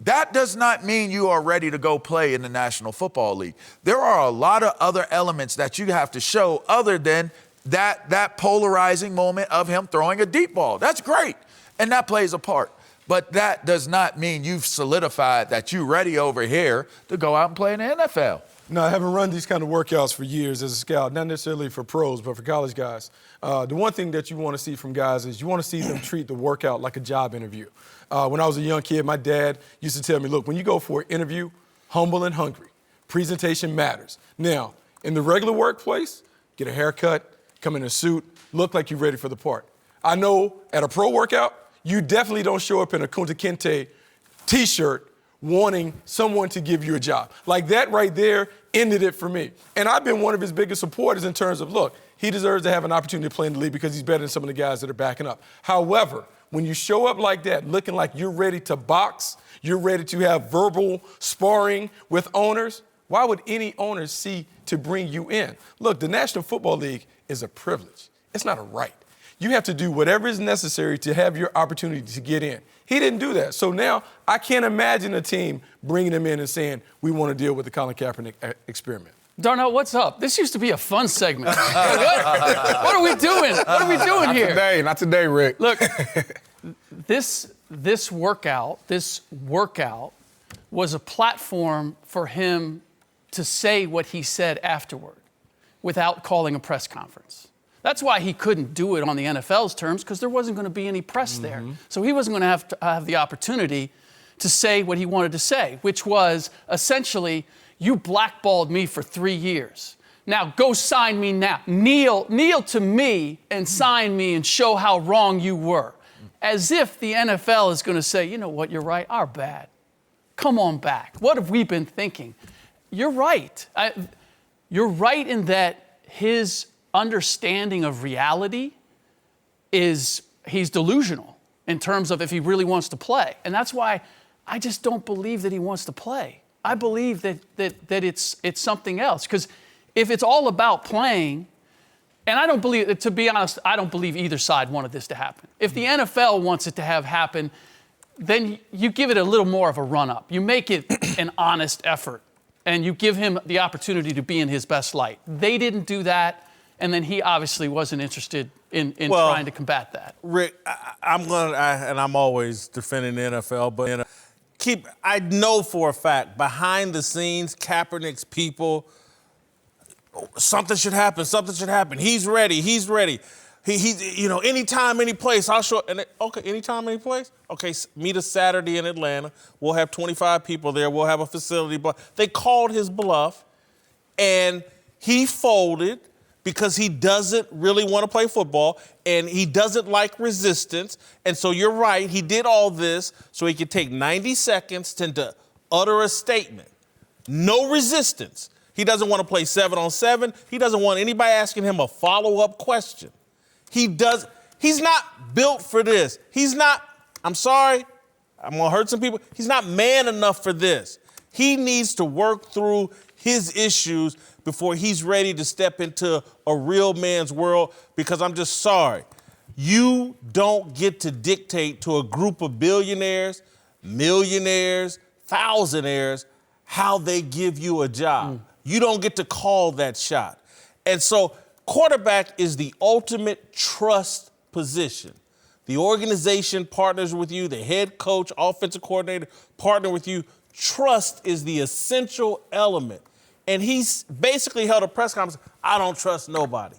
S3: That does not mean you are ready to go play in the National Football League. There are a lot of other elements that you have to show other than that polarizing moment of him throwing a deep ball. That's great, and that plays a part. But that does not mean you've solidified that you're ready over here to go out and play in the NFL.
S8: No, I haven't run these kind of workouts for years as a scout, not necessarily for pros, but for college guys. The one thing that you want to see from guys is you want to see them treat the workout like a job interview. When I was a young kid, my dad used to tell me, look, when you go for an interview, humble and hungry. Presentation matters. Now, in the regular workplace, get a haircut, come in a suit, look like you're ready for the part. I know at a pro workout, you definitely don't show up in a Kunta Kinte T-shirt wanting someone to give you a job. Like that right there ended it for me. And I've been one of his biggest supporters in terms of, look, he deserves to have an opportunity to play in the league because he's better than some of the guys that are backing up. However, when you show up like that, looking like you're ready to box, you're ready to have verbal sparring with owners, why would any owner see to bring you in? Look, the National Football League is a privilege. It's not a right. You have to do whatever is necessary to have your opportunity to get in. He didn't do that. So now I can't imagine a team bringing him in and saying, we want to deal with the Colin Kaepernick experiment.
S11: Darnell, what's up? This used to be a fun segment. What are we doing? What are we doing here?
S9: Not today, Rick.
S11: Look, this workout was a platform for him to say what he said afterward without calling a press conference. That's why he couldn't do it on the NFL's terms, because there wasn't going to be any press there. So he wasn't going to have the opportunity to say what he wanted to say, which was essentially, you blackballed me for 3 years. Now go sign me now. Kneel to me and sign me and show how wrong you were. As if the NFL is going to say, you know what, you're right, our bad. Come on back. What have we been thinking? You're right. You're right in that his understanding of reality is he's delusional in terms of if he really wants to play. And that's why I just don't believe that he wants to play. I believe that it's something else. Because if it's all about playing, and I don't believe, to be honest, I don't believe either side wanted this to happen. If the NFL wants it to have happen, then you give it a little more of a run-up. You make it an honest effort, and you give him the opportunity to be in his best light. They didn't do that. And then he obviously wasn't interested in trying to combat that.
S2: Rick, I'm always defending the NFL, but I know for a fact, behind the scenes, Kaepernick's people, something should happen. He's ready. Anytime, any place, I'll show. Okay, anytime, any place. Okay, meet us Saturday in Atlanta. We'll have 25 people there. We'll have a facility. But they called his bluff, and he folded, because he doesn't really want to play football, and he doesn't like resistance. And so you're right, he did all this so he could take 90 seconds to utter a statement. No resistance. He doesn't want to play 7-on-7. He doesn't want anybody asking him a follow-up question. He's not built for this. I'm sorry, I'm going to hurt some people. He's not man enough for this. He needs to work through his issues before he's ready to step into a real man's world, because I'm just sorry. You don't get to dictate to a group of billionaires, millionaires, thousandaires how they give you a job. You don't get to call that shot. And so quarterback is the ultimate trust position. The organization partners with you, the head coach, offensive coordinator partner with you. Trust is the essential element. And he's basically held a press conference, I don't trust nobody.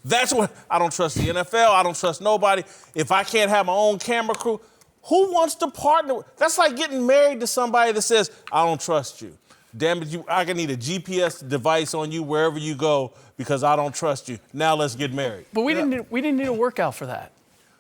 S2: That's what, I don't trust the NFL, I don't trust nobody. If I can't have my own camera crew, who wants to partner? That's like getting married to somebody that says, I don't trust you. Damn it, I can need a GPS device on you wherever you go because I don't trust you. Now let's get married.
S11: But we didn't need a workout for that.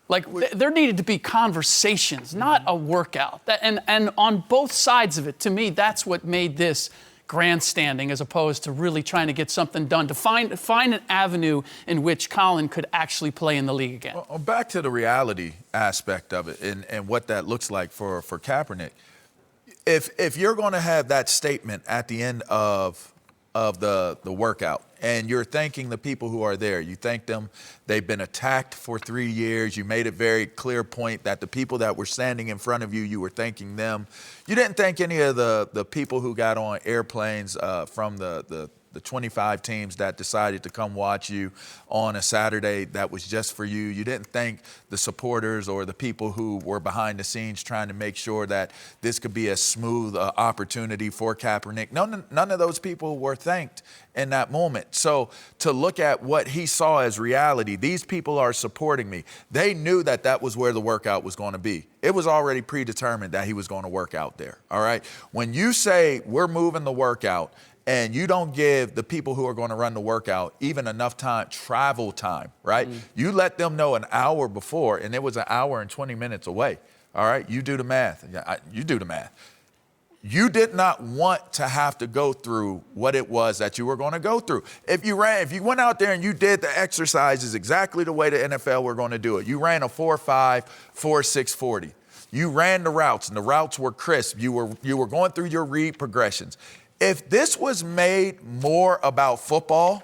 S11: Like, there needed to be conversations, not a workout. And on both sides of it, to me, that's what made this grandstanding as opposed to really trying to get something done, to find an avenue in which Colin could actually play in the league again.
S3: Well, back to the reality aspect of it and what that looks like for Kaepernick. If you're going to have that statement at the end of the workout, and you're thanking the people who are there, you thank them, they've been attacked for 3 years, you made a very clear point that the people that were standing in front of you, you were thanking them. You didn't thank any of the people who got on airplanes from the 25 teams that decided to come watch you on a Saturday that was just for you. You didn't thank the supporters or the people who were behind the scenes trying to make sure that this could be a smooth opportunity for Kaepernick. None of those people were thanked in that moment. So to look at what he saw as reality, these people are supporting me. They knew that that was where the workout was going to be. It was already predetermined that he was going to work out there, all right? When you say we're moving the workout and you don't give the people who are going to run the workout even enough time, travel time, right? You let them know an hour before, and it was an hour and 20 minutes away, all right? You do the math. You do the math. You did not want to have to go through what it was that you were going to go through. If you went out there and you did the exercises exactly the way the NFL were going to do it, you ran a 4.5, 4.6 40. You ran the routes, and the routes were crisp. You were going through your read progressions. If this was made more about football,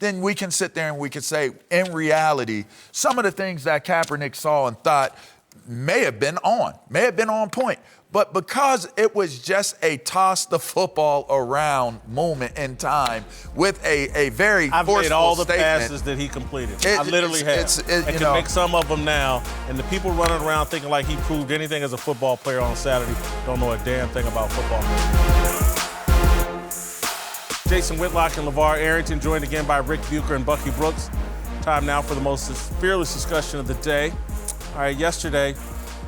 S3: then we can sit there and we can say, in reality, some of the things that Kaepernick saw and thought may have been on point. But because it was just a toss the football around moment in time with a very forceful statement. I've made all the
S2: passes that he completed. I literally have. I can make some of them now. And the people running around thinking like he proved anything as a football player on Saturday don't know a damn thing about football. Jason Whitlock and LeVar Arrington, joined again by Rick Bucher and Bucky Brooks. Time now for the most fearless discussion of the day. All right, yesterday,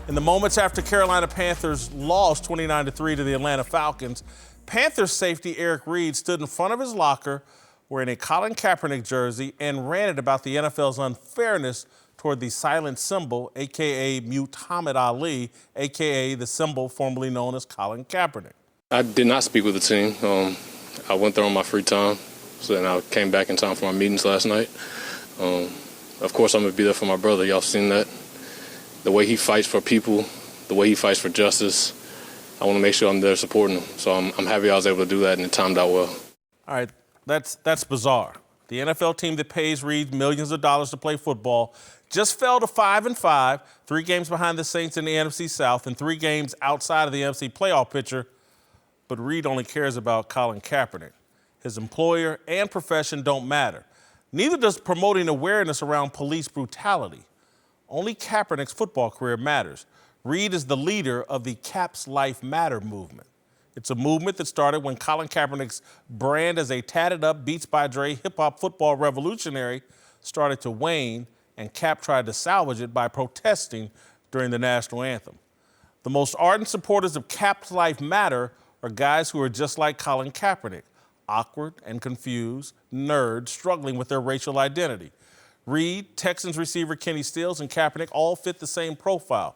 S2: in the moments after Carolina Panthers lost 29-3 to the Atlanta Falcons, Panthers safety Eric Reid stood in front of his locker wearing a Colin Kaepernick jersey and ranted about the NFL's unfairness toward the silent symbol, a.k.a. Muhammad Ali, a.k.a. the symbol formerly known as Colin Kaepernick.
S12: I did not speak with the team. I went there on my free time, so then I came back in time for my meetings last night. Of course, I'm going to be there for my brother. Y'all seen that. The way he fights for people, the way he fights for justice, I want to make sure I'm there supporting him. So I'm happy I was able to do that, and it timed out well.
S2: All right, that's bizarre. The NFL team that pays Reid millions of dollars to play football just fell to 5-5, 3 games behind the Saints in the NFC South and 3 games outside of the NFC playoff picture. But Reid only cares about Colin Kaepernick. His employer and profession don't matter. Neither does promoting awareness around police brutality. Only Kaepernick's football career matters. Reid is the leader of the Caps Life Matter movement. It's a movement that started when Colin Kaepernick's brand as a tatted-up Beats by Dre hip-hop football revolutionary started to wane, and Cap tried to salvage it by protesting during the national anthem. The most ardent supporters of Caps Life Matter are guys who are just like Colin Kaepernick, awkward and confused, nerds struggling with their racial identity. Reid, Texans receiver Kenny Stills, and Kaepernick all fit the same profile.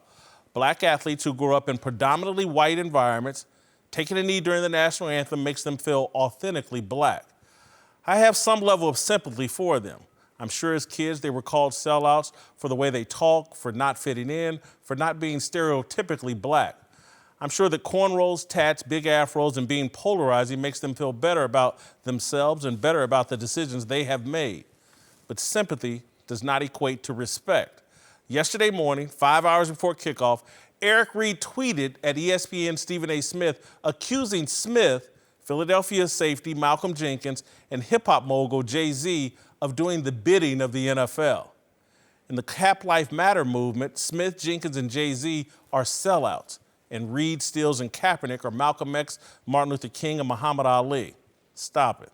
S2: Black athletes who grew up in predominantly white environments. Taking a knee during the national anthem makes them feel authentically black. I have some level of sympathy for them. I'm sure as kids they were called sellouts for the way they talk, for not fitting in, for not being stereotypically black. I'm sure that cornrows, tats, big afros, and being polarizing makes them feel better about themselves and better about the decisions they have made. But sympathy does not equate to respect. Yesterday morning, 5 hours before kickoff, Eric Reid tweeted at ESPN's Stephen A. Smith, accusing Smith, Philadelphia safety Malcolm Jenkins, and hip-hop mogul Jay-Z of doing the bidding of the NFL. In the Cap Life Matter movement, Smith, Jenkins, and Jay-Z are sellouts, and Reid, Stills, and Kaepernick are Malcolm X, Martin Luther King, and Muhammad Ali. Stop it.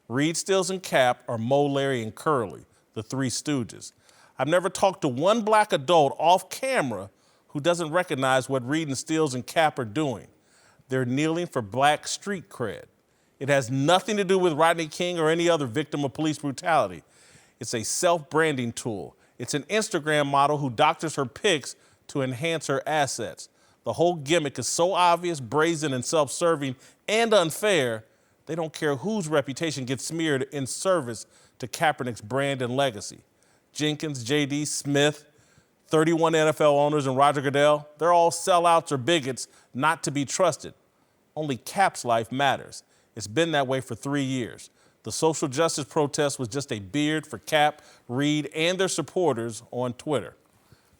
S2: Reid, Stills, and Cap are Mo, Larry, and Curly, the Three Stooges. I've never talked to one black adult off camera who doesn't recognize what Reid and Stills and Cap are doing. They're kneeling for black street cred. It has nothing to do with Rodney King or any other victim of police brutality. It's a self-branding tool. It's an Instagram model who doctors her pics to enhance her assets. The whole gimmick is so obvious, brazen, and self-serving and unfair, they don't care whose reputation gets smeared in service to Kaepernick's brand and legacy. Jenkins, J.D. Smith, 31 NFL owners, and Roger Goodell, they're all sellouts or bigots not to be trusted. Only Cap's life matters. It's been that way for 3 years. The social justice protest was just a beard for Cap, Reid, and their supporters on Twitter.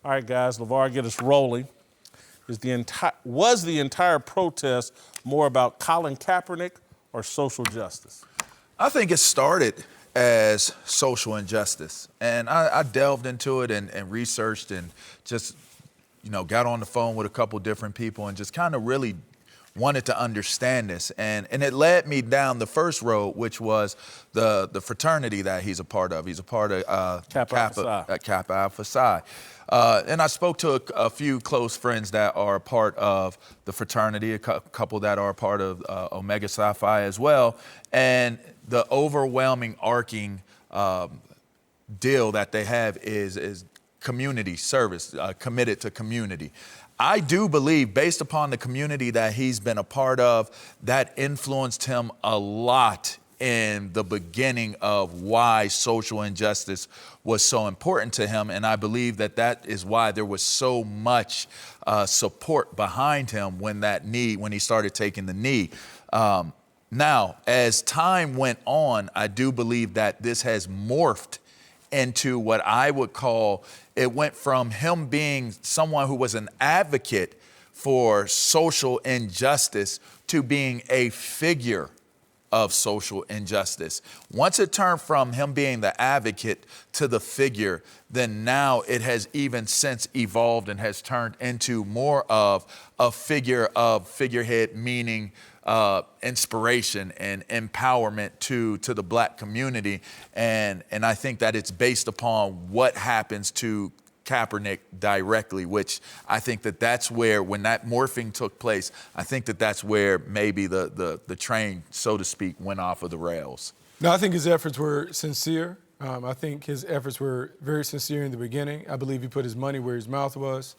S2: All right, guys, LeVar, get us rolling. Was the entire protest more about Colin Kaepernick or social justice?
S3: I think it started as social injustice. And I delved into it and researched and just, got on the phone with a couple different people and just kind of really wanted to understand this. And it led me down the first road, which was the fraternity that he's a part of. He's a part of Kappa Alpha Psi. And I spoke to a few close friends that are a part of the fraternity, a couple that are a part of Omega Psi Phi as well. And the overwhelming arcing deal that they have is community service, committed to community. I do believe, based upon the community that he's been a part of, that influenced him a lot in the beginning of why social injustice was so important to him. And I believe that is why there was so much support behind him when he started taking the knee. Now, as time went on, I do believe that this has morphed into what I would call, it went from him being someone who was an advocate for social injustice to being a figure of social injustice. Once it turned from him being the advocate to the figure, then now it has even since evolved and has turned into more of a figurehead, meaning inspiration and empowerment to the black community. And I think that it's based upon what happens to Kaepernick directly, which I think that's where, when that morphing took place, I think that's where maybe the train, so to speak, went off of the rails.
S8: No, I think his efforts were sincere. I think his efforts were very sincere in the beginning. I believe he put his money where his mouth was.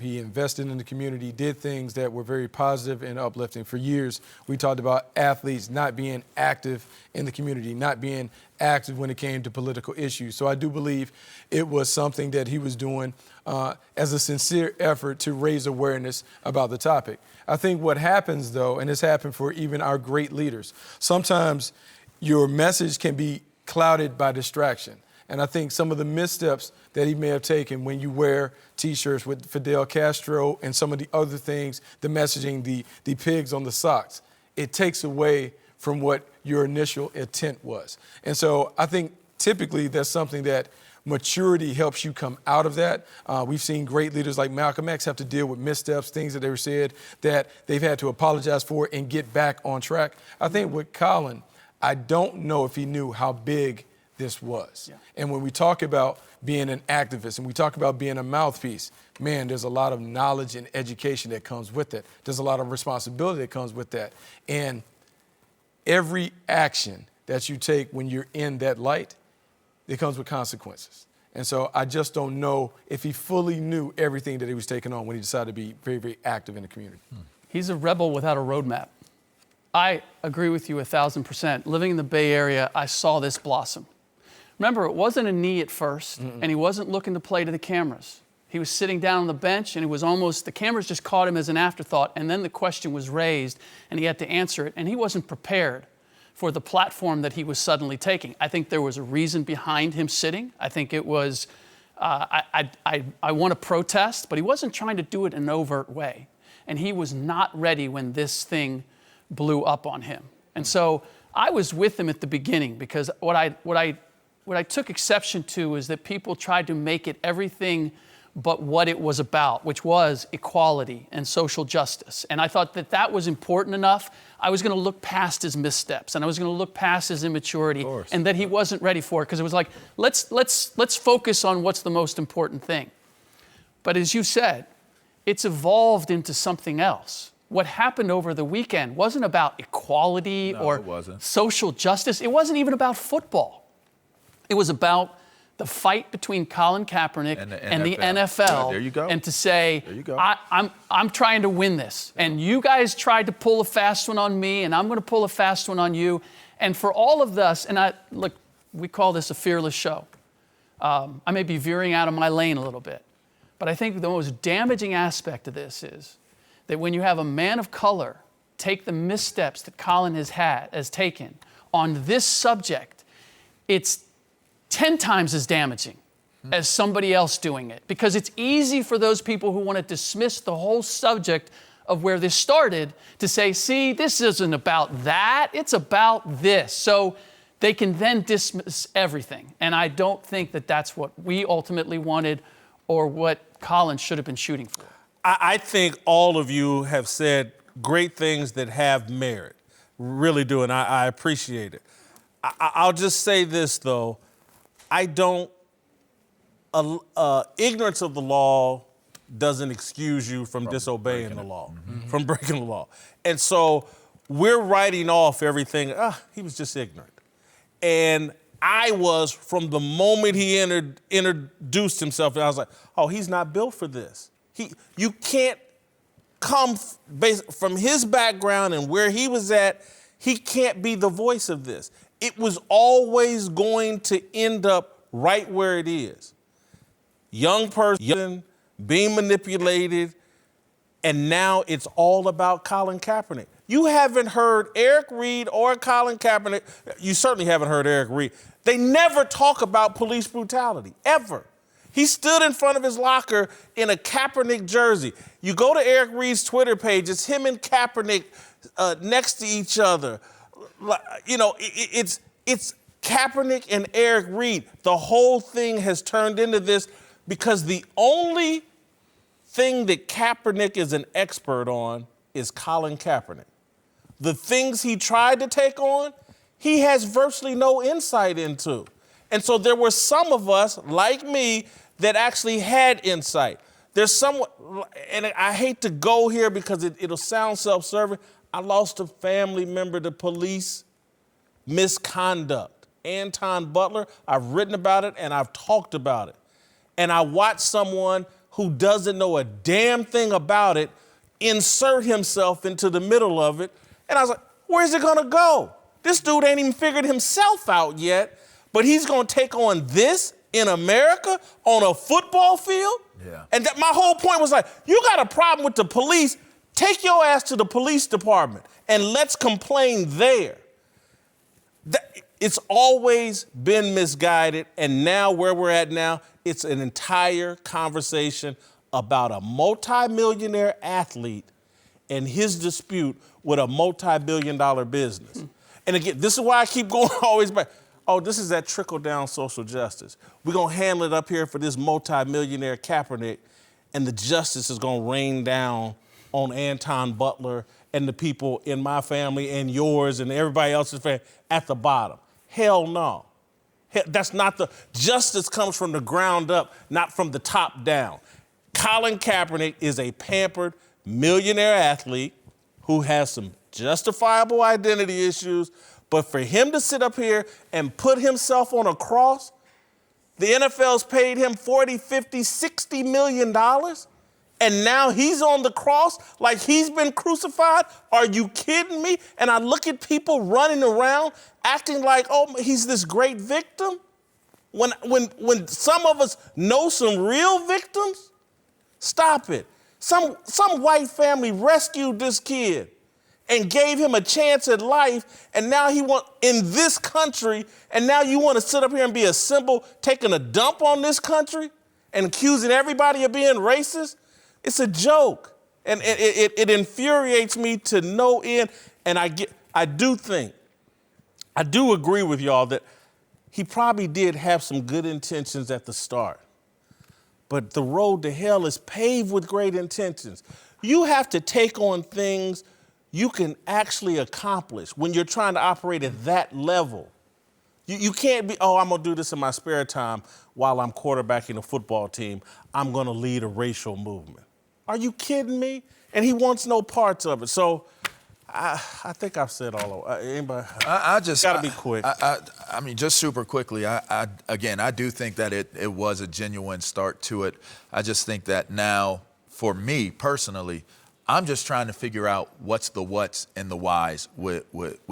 S8: He invested in the community, did things that were very positive and uplifting. For years, we talked about athletes not being active in the community, not being active when it came to political issues. So I do believe it was something that he was doing as a sincere effort to raise awareness about the topic. I think what happens, though, and this happened for even our great leaders, sometimes your message can be clouded by distraction. And I think some of the missteps that he may have taken when you wear T-shirts with Fidel Castro and some of the other things, the messaging, the pigs on the socks, it takes away from what your initial intent was. And so I think typically that's something that maturity helps you come out of that. We've seen great leaders like Malcolm X have to deal with missteps, things that they were said that they've had to apologize for and get back on track. I think with Colin, I don't know if he knew how big this was. Yeah. And when we talk about being an activist and we talk about being a mouthpiece, man, there's a lot of knowledge and education that comes with it. There's a lot of responsibility that comes with that. And every action that you take when you're in that light, it comes with consequences. And so I just don't know if he fully knew everything that he was taking on when he decided to be very, very active in the community.
S11: He's a rebel without a roadmap. I agree with you 1,000%. Living in the Bay Area, I saw this blossom. Remember, it wasn't a knee at first, and he wasn't looking to play to the cameras. He was sitting down on the bench, and it was almost, the cameras just caught him as an afterthought, and then the question was raised, and he had to answer it, and he wasn't prepared for the platform that he was suddenly taking. I think there was a reason behind him sitting. I think it was, I want to protest, but he wasn't trying to do it in an overt way. And he was not ready when this thing blew up on him. And so I was with him at the beginning, because what I took exception to is that people tried to make it everything but what it was about, which was equality and social justice. And I thought that that was important enough. I was going to look past his missteps, and I was going to look past his immaturity, and that he wasn't ready for it, because it was like, let's focus on what's the most important thing. But as you said, it's evolved into something else. What happened over the weekend wasn't about equality or social justice. It wasn't even about football. It was about the fight between Colin Kaepernick and the NFL.
S3: There you go.
S11: And to say,
S3: there you go.
S11: I'm trying to win this. And you guys tried to pull a fast one on me, and I'm going to pull a fast one on you. And for all of us, and look, we call this a fearless show. I may be veering out of my lane a little bit. But I think the most damaging aspect of this is that when you have a man of color take the missteps that Colin has taken on this subject, it's 10 times as damaging as somebody else doing it. Because it's easy for those people who want to dismiss the whole subject of where this started to say, see, this isn't about that, it's about this. So they can then dismiss everything. And I don't think that that's what we ultimately wanted or what Colin should have been shooting for.
S2: I think all of you have said great things that have merit. Really do, and I appreciate it. I'll just say this, though. I don't, ignorance of the law doesn't excuse you from disobeying the law, from breaking the law. And so we're writing off everything, he was just ignorant. And I was, from the moment he introduced himself, and I was like, oh, he's not built for this. You can't come from his background and where he was at, he can't be the voice of this. It was always going to end up right where it is. Young person being manipulated, and now it's all about Colin Kaepernick. You haven't heard Eric Reed or Colin Kaepernick, you certainly haven't heard Eric Reed. They never talk about police brutality, ever. He stood in front of his locker in a Kaepernick jersey. You go to Eric Reed's Twitter page, it's him and Kaepernick next to each other. You know, it's Kaepernick and Eric Reed. The whole thing has turned into this because the only thing that Kaepernick is an expert on is Colin Kaepernick. The things he tried to take on, he has virtually no insight into. And so there were some of us, like me, that actually had insight. There's someone, and I hate to go here because it'll sound self-serving. I lost a family member to police misconduct. Anton Butler, I've written about it and I've talked about it. And I watched someone who doesn't know a damn thing about it insert himself into the middle of it. And I was like, where's it gonna go? This dude ain't even figured himself out yet, but he's gonna take on this in America on a football field?
S3: Yeah.
S2: And my whole point was like, you got a problem with the police, take your ass to the police department and let's complain there. It's always been misguided, and now where we're at now, it's an entire conversation about a multi-millionaire athlete and his dispute with a multi-billion-dollar business. And again, this is why I keep going always back. Oh, this is that trickle-down social justice. We're gonna handle it up here for this multi-millionaire Kaepernick, and the justice is gonna rain down on Anton Butler and the people in my family and yours and everybody else's family at the bottom. Hell no. That's not the, justice comes from the ground up, not from the top down. Colin Kaepernick is a pampered millionaire athlete who has some justifiable identity issues, but for him to sit up here and put himself on a cross, the NFL's paid him $40, $50, $60 million, and now he's on the cross like he's been crucified? Are you kidding me? And I look at people running around acting like, oh, he's this great victim. When some of us know some real victims Stop it. Some white family rescued this kid and gave him a chance at life, and now in this country, and now you want to sit up here and be a symbol taking a dump on this country and accusing everybody of being racist? It's a joke. And it infuriates me to no end. And I do agree with y'all that he probably did have some good intentions at the start. But the road to hell is paved with great intentions. You have to take on things you can actually accomplish when you're trying to operate at that level. You can't be, I'm going to do this in my spare time while I'm quarterbacking a football team. I'm going to lead a racial movement. Are you kidding me? And he wants no parts of it. So I think I've said all of it. Anybody?
S3: I just
S2: got to be quick.
S3: I mean, just super quickly. I do think that it was a genuine start to it. I just think that now, for me personally, I'm just trying to figure out what's the whats and the whys with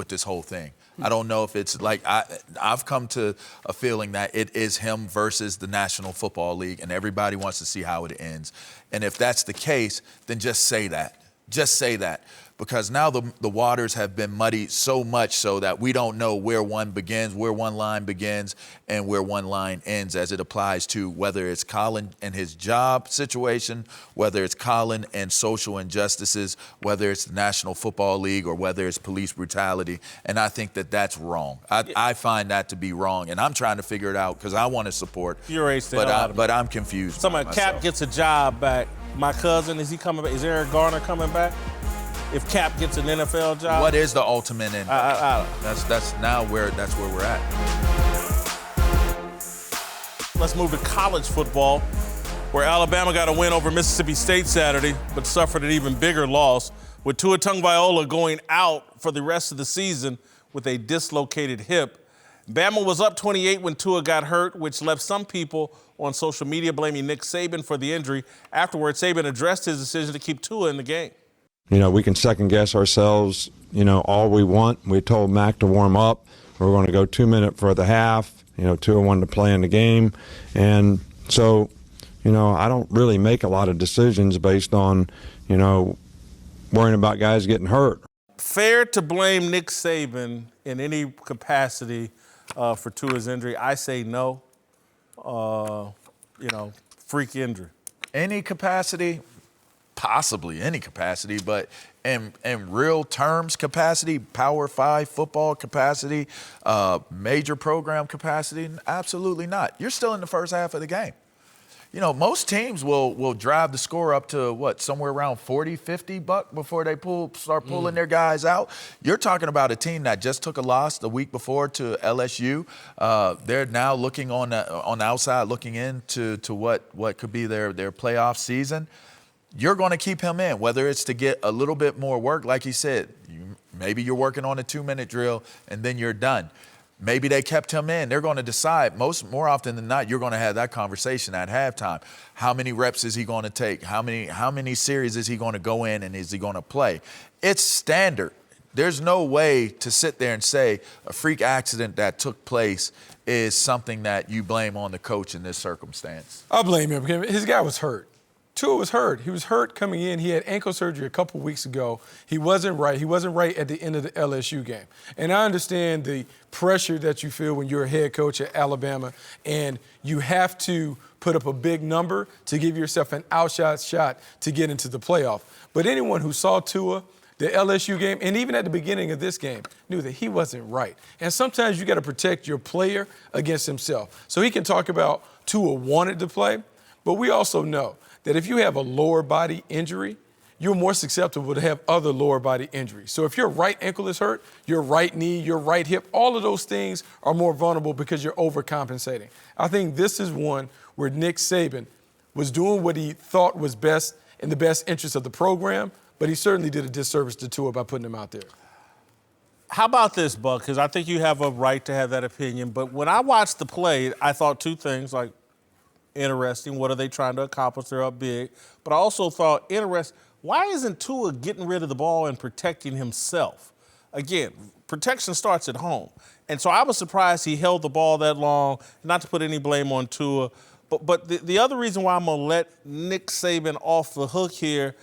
S3: this whole thing. I don't know if it's like I've come to a feeling that it is him versus the National Football League, and everybody wants to see how it ends. And if that's the case, then just say that. Just say that. Because now the waters have been muddied so much so that we don't know where one begins, where one line begins, and where one line ends as it applies to whether it's Colin and his job situation, whether it's Colin and social injustices, whether it's the National Football League, or whether it's police brutality. And I think that that's wrong. I find that to be wrong. And I'm trying to figure it out because I want to support. But I'm confused.
S2: Somebody, Cap gets a job back. My cousin, is he coming back? Is Eric Garner coming back? If Cap gets an NFL job?
S3: What is the ultimate end? That's where we're at.
S2: Let's move to college football, where Alabama got a win over Mississippi State Saturday, but suffered an even bigger loss, with Tua Tagovailoa going out for the rest of the season with a dislocated hip. Bama was up 28 when Tua got hurt, which left some people on social media blaming Nick Saban for the injury. Afterwards, Saban addressed his decision to keep Tua in the game.
S13: We can second guess ourselves, all we want. We told Mac to warm up. We're going to go 2 minutes for the half. Tua wanted to play in the game. And so, I don't really make a lot of decisions based on, worrying about guys getting hurt.
S2: Fair to blame Nick Saban in any capacity for Tua's injury? I say no. Freak injury.
S3: Any capacity? Possibly any capacity, but in real terms capacity, Power 5 football capacity, major program capacity, absolutely not. You're still in the first half of the game. Most teams will drive the score up to somewhere around 40, 50 buck before they start pulling their guys out. You're talking about a team that just took a loss the week before to LSU. They're now looking on the outside, looking into what could be their playoff season. You're going to keep him in, whether it's to get a little bit more work. Like he said, maybe you're working on a 2-minute drill and then you're done. Maybe they kept him in. They're going to decide more often than not, you're going to have that conversation at halftime. How many reps is he going to take? How many series is he going to go in and is he going to play? It's standard. There's no way to sit there and say a freak accident that took place is something that you blame on the coach in this circumstance.
S8: I blame him. His guy was hurt. Tua was hurt. He was hurt coming in. He had ankle surgery a couple weeks ago. He wasn't right. He wasn't right at the end of the LSU game. And I understand the pressure that you feel when you're a head coach at Alabama and you have to put up a big number to give yourself an outshot shot to get into the playoff. But anyone who saw Tua, the LSU game, and even at the beginning of this game, knew that he wasn't right. And sometimes you got to protect your player against himself. So he can talk about Tua wanted to play, but we also know that if you have a lower body injury, you're more susceptible to have other lower body injuries. So if your right ankle is hurt, your right knee, your right hip, all of those things are more vulnerable because you're overcompensating. I think this is one where Nick Saban was doing what he thought was best in the best interest of the program, but he certainly did a disservice to Tua by putting him out there.
S2: How about this, Buck? Because I think you have a right to have that opinion. But when I watched the play, I thought two things, like, interesting. What are they trying to accomplish? They're up big. But I also thought, interesting, why isn't Tua getting rid of the ball and protecting himself? Again, protection starts at home. And so I was surprised he held the ball that long, not to put any blame on Tua, But the other reason why I'm going to let Nick Saban off the hook here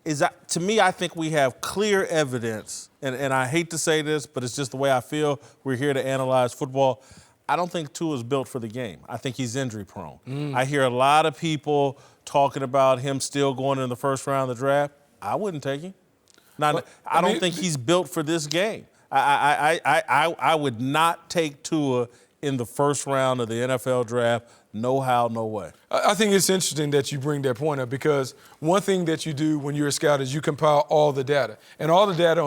S2: is that, to me, I think we have clear evidence, and I hate to say this, but it's just the way I feel. We're here to analyze football. I don't think Tua's built for the game. I think he's injury prone. I hear a lot of people talking about him still going in the first round of the draft. I wouldn't take him. I don't think he's built for this game. I would not take Tua in the first round of the NFL draft. No how, no way.
S8: I think it's interesting that you bring that point up because one thing that you do when you're a scout is you compile all the data. And all the data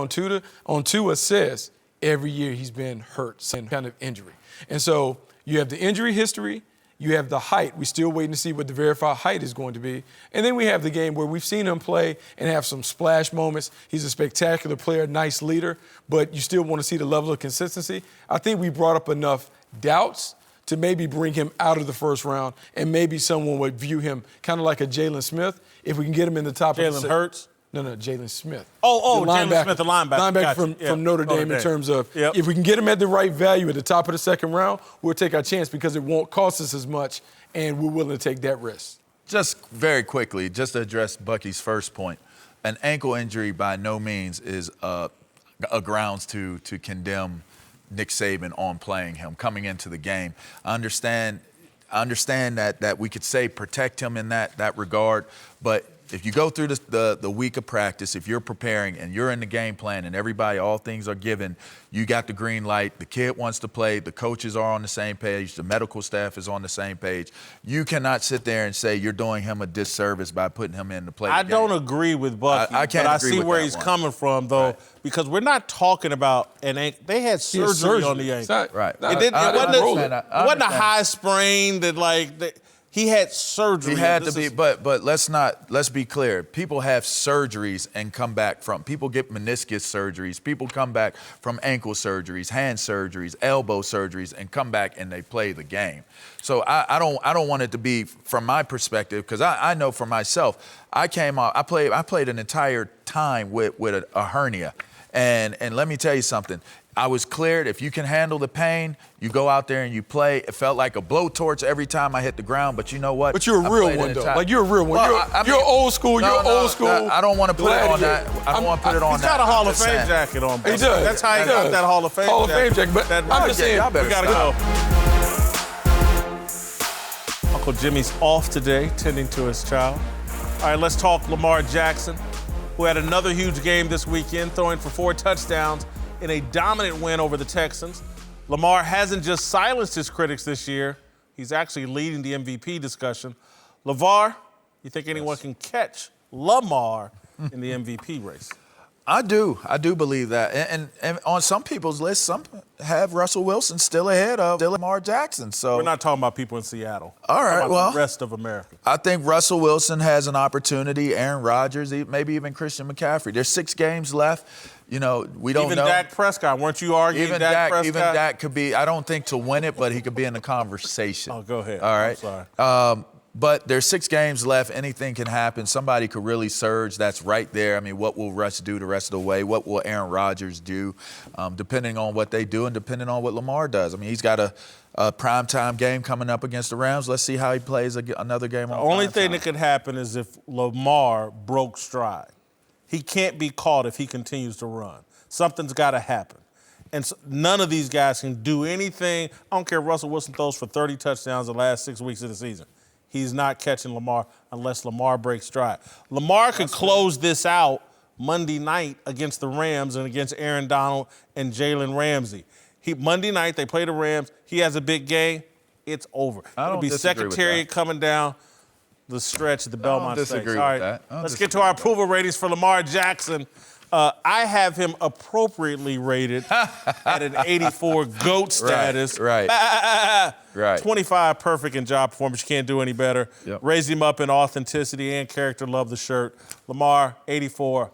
S8: on Tua says every year he's been hurt, some kind of injury. And so you have the injury history, you have the height. We're still waiting to see what the verified height is going to be. And then we have the game where we've seen him play and have some splash moments. He's a spectacular player, nice leader, but you still want to see the level of consistency. I think we brought up enough doubts to maybe bring him out of the first round, and maybe someone would view him kind of like a Jalen Smith. If we can get him in the top of the
S2: Jalen Hurts?
S8: No, Jalen Smith.
S2: Jalen Smith, the linebacker.
S8: Linebacker from Notre Dame in terms of if we can get him at the right value at the top of the second round, we'll take our chance because it won't cost us as much, and we're willing to take that risk.
S3: Just very quickly, just to address Bucky's first point, an ankle injury by no means is a grounds to condemn Nick Saban on playing him, coming into the game. I understand that we could say protect him in that regard, but if you go through the week of practice, if you're preparing and you're in the game plan and everybody, all things are given, you got the green light, the kid wants to play, the coaches are on the same page, the medical staff is on the same page. You cannot sit there and say you're doing him a disservice by putting him in to play the game.
S2: Don't agree with Bucky, but I see where he's coming from, though, because we're not talking about an ankle. They had surgery on the ankle.
S3: Right.
S2: It wasn't a high sprain that, he had surgery.
S3: He had to be, but let's be clear. People have surgeries and come back from. People get meniscus surgeries. People come back from ankle surgeries, hand surgeries, elbow surgeries, and come back and they play the game. So I don't want it to be, from my perspective, because I know for myself, I played an entire time with a hernia, and let me tell you something. I was cleared. If you can handle the pain, you go out there and you play. It felt like a blowtorch every time I hit the ground, but you know what?
S8: But you're a real one, though. Like, you're a real one. Well, you're old school. You're old school.
S3: I don't want to put it on that. I don't want to put it on that.
S2: He's got a Hall of Fame jacket on.
S8: He does.
S2: That's how he got that Hall of Fame jacket.
S8: Hall of Fame jacket. But I'm just saying,
S2: we got to go. Uncle Jimmy's off today, tending to his child. All right, let's talk Lamar Jackson, who had another huge game this weekend, throwing for 4 touchdowns in a dominant win over the Texans. Lamar hasn't just silenced his critics this year. He's actually leading the MVP discussion. LeVar, you think anyone can catch Lamar in the MVP race?
S3: I do believe that. And on some people's list, some have Russell Wilson still ahead of Lamar Jackson. So
S2: we're not talking about people in Seattle.
S3: All right, well,
S2: the rest of America.
S3: I think Russell Wilson has an opportunity. Aaron Rodgers, maybe even Christian McCaffrey. There's 6 games left. You know, we don't know.
S2: Even Dak Prescott, weren't you arguing Dak Prescott?
S3: Even Dak could be, I don't think to win it, but he could be in the conversation.
S2: Oh, go ahead.
S3: All right.
S2: I'm sorry.
S3: But there's 6 games left. Anything can happen. Somebody could really surge. That's right there. I mean, what will Russ do the rest of the way? What will Aaron Rodgers do? Depending on what they do and depending on what Lamar does. I mean, he's got a primetime game coming up against the Rams. Let's see how he plays another game on
S2: The only thing that could happen is if Lamar broke stride. He can't be caught if he continues to run. Something's got to happen. And so none of these guys can do anything. I don't care if Russell Wilson throws for 30 touchdowns the last 6 weeks of the season. He's not catching Lamar unless Lamar breaks stride. Lamar could close this out Monday night against the Rams and against Aaron Donald and Jalen Ramsey. Monday night, they play the Rams. He has a big game. It's over. It'll be Secretariat coming down the stretch at the Belmont Stakes. All right, let's get to our approval ratings for Lamar Jackson. I have him appropriately rated at an 84 GOAT status.
S3: Right.
S2: 25 perfect in job performance. You can't do any better.
S3: Yep.
S2: Raise him up in authenticity and character. Love the shirt. Lamar, 84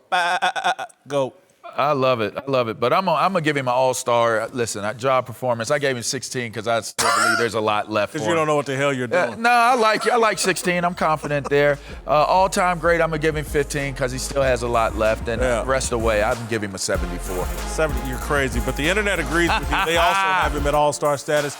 S2: GOAT.
S3: I love it. But I'm gonna give him an all-star. Listen, job performance. I gave him 16 because I still believe there's a lot left for him.
S2: Because you don't know what the hell you're doing.
S3: No, I like 16. I'm confident there. All-time great. I'm gonna give him 15 because he still has a lot left. And the rest of the way, I can give him a 74.
S2: 70. You're crazy. But the internet agrees with you. They also have him at all-star status.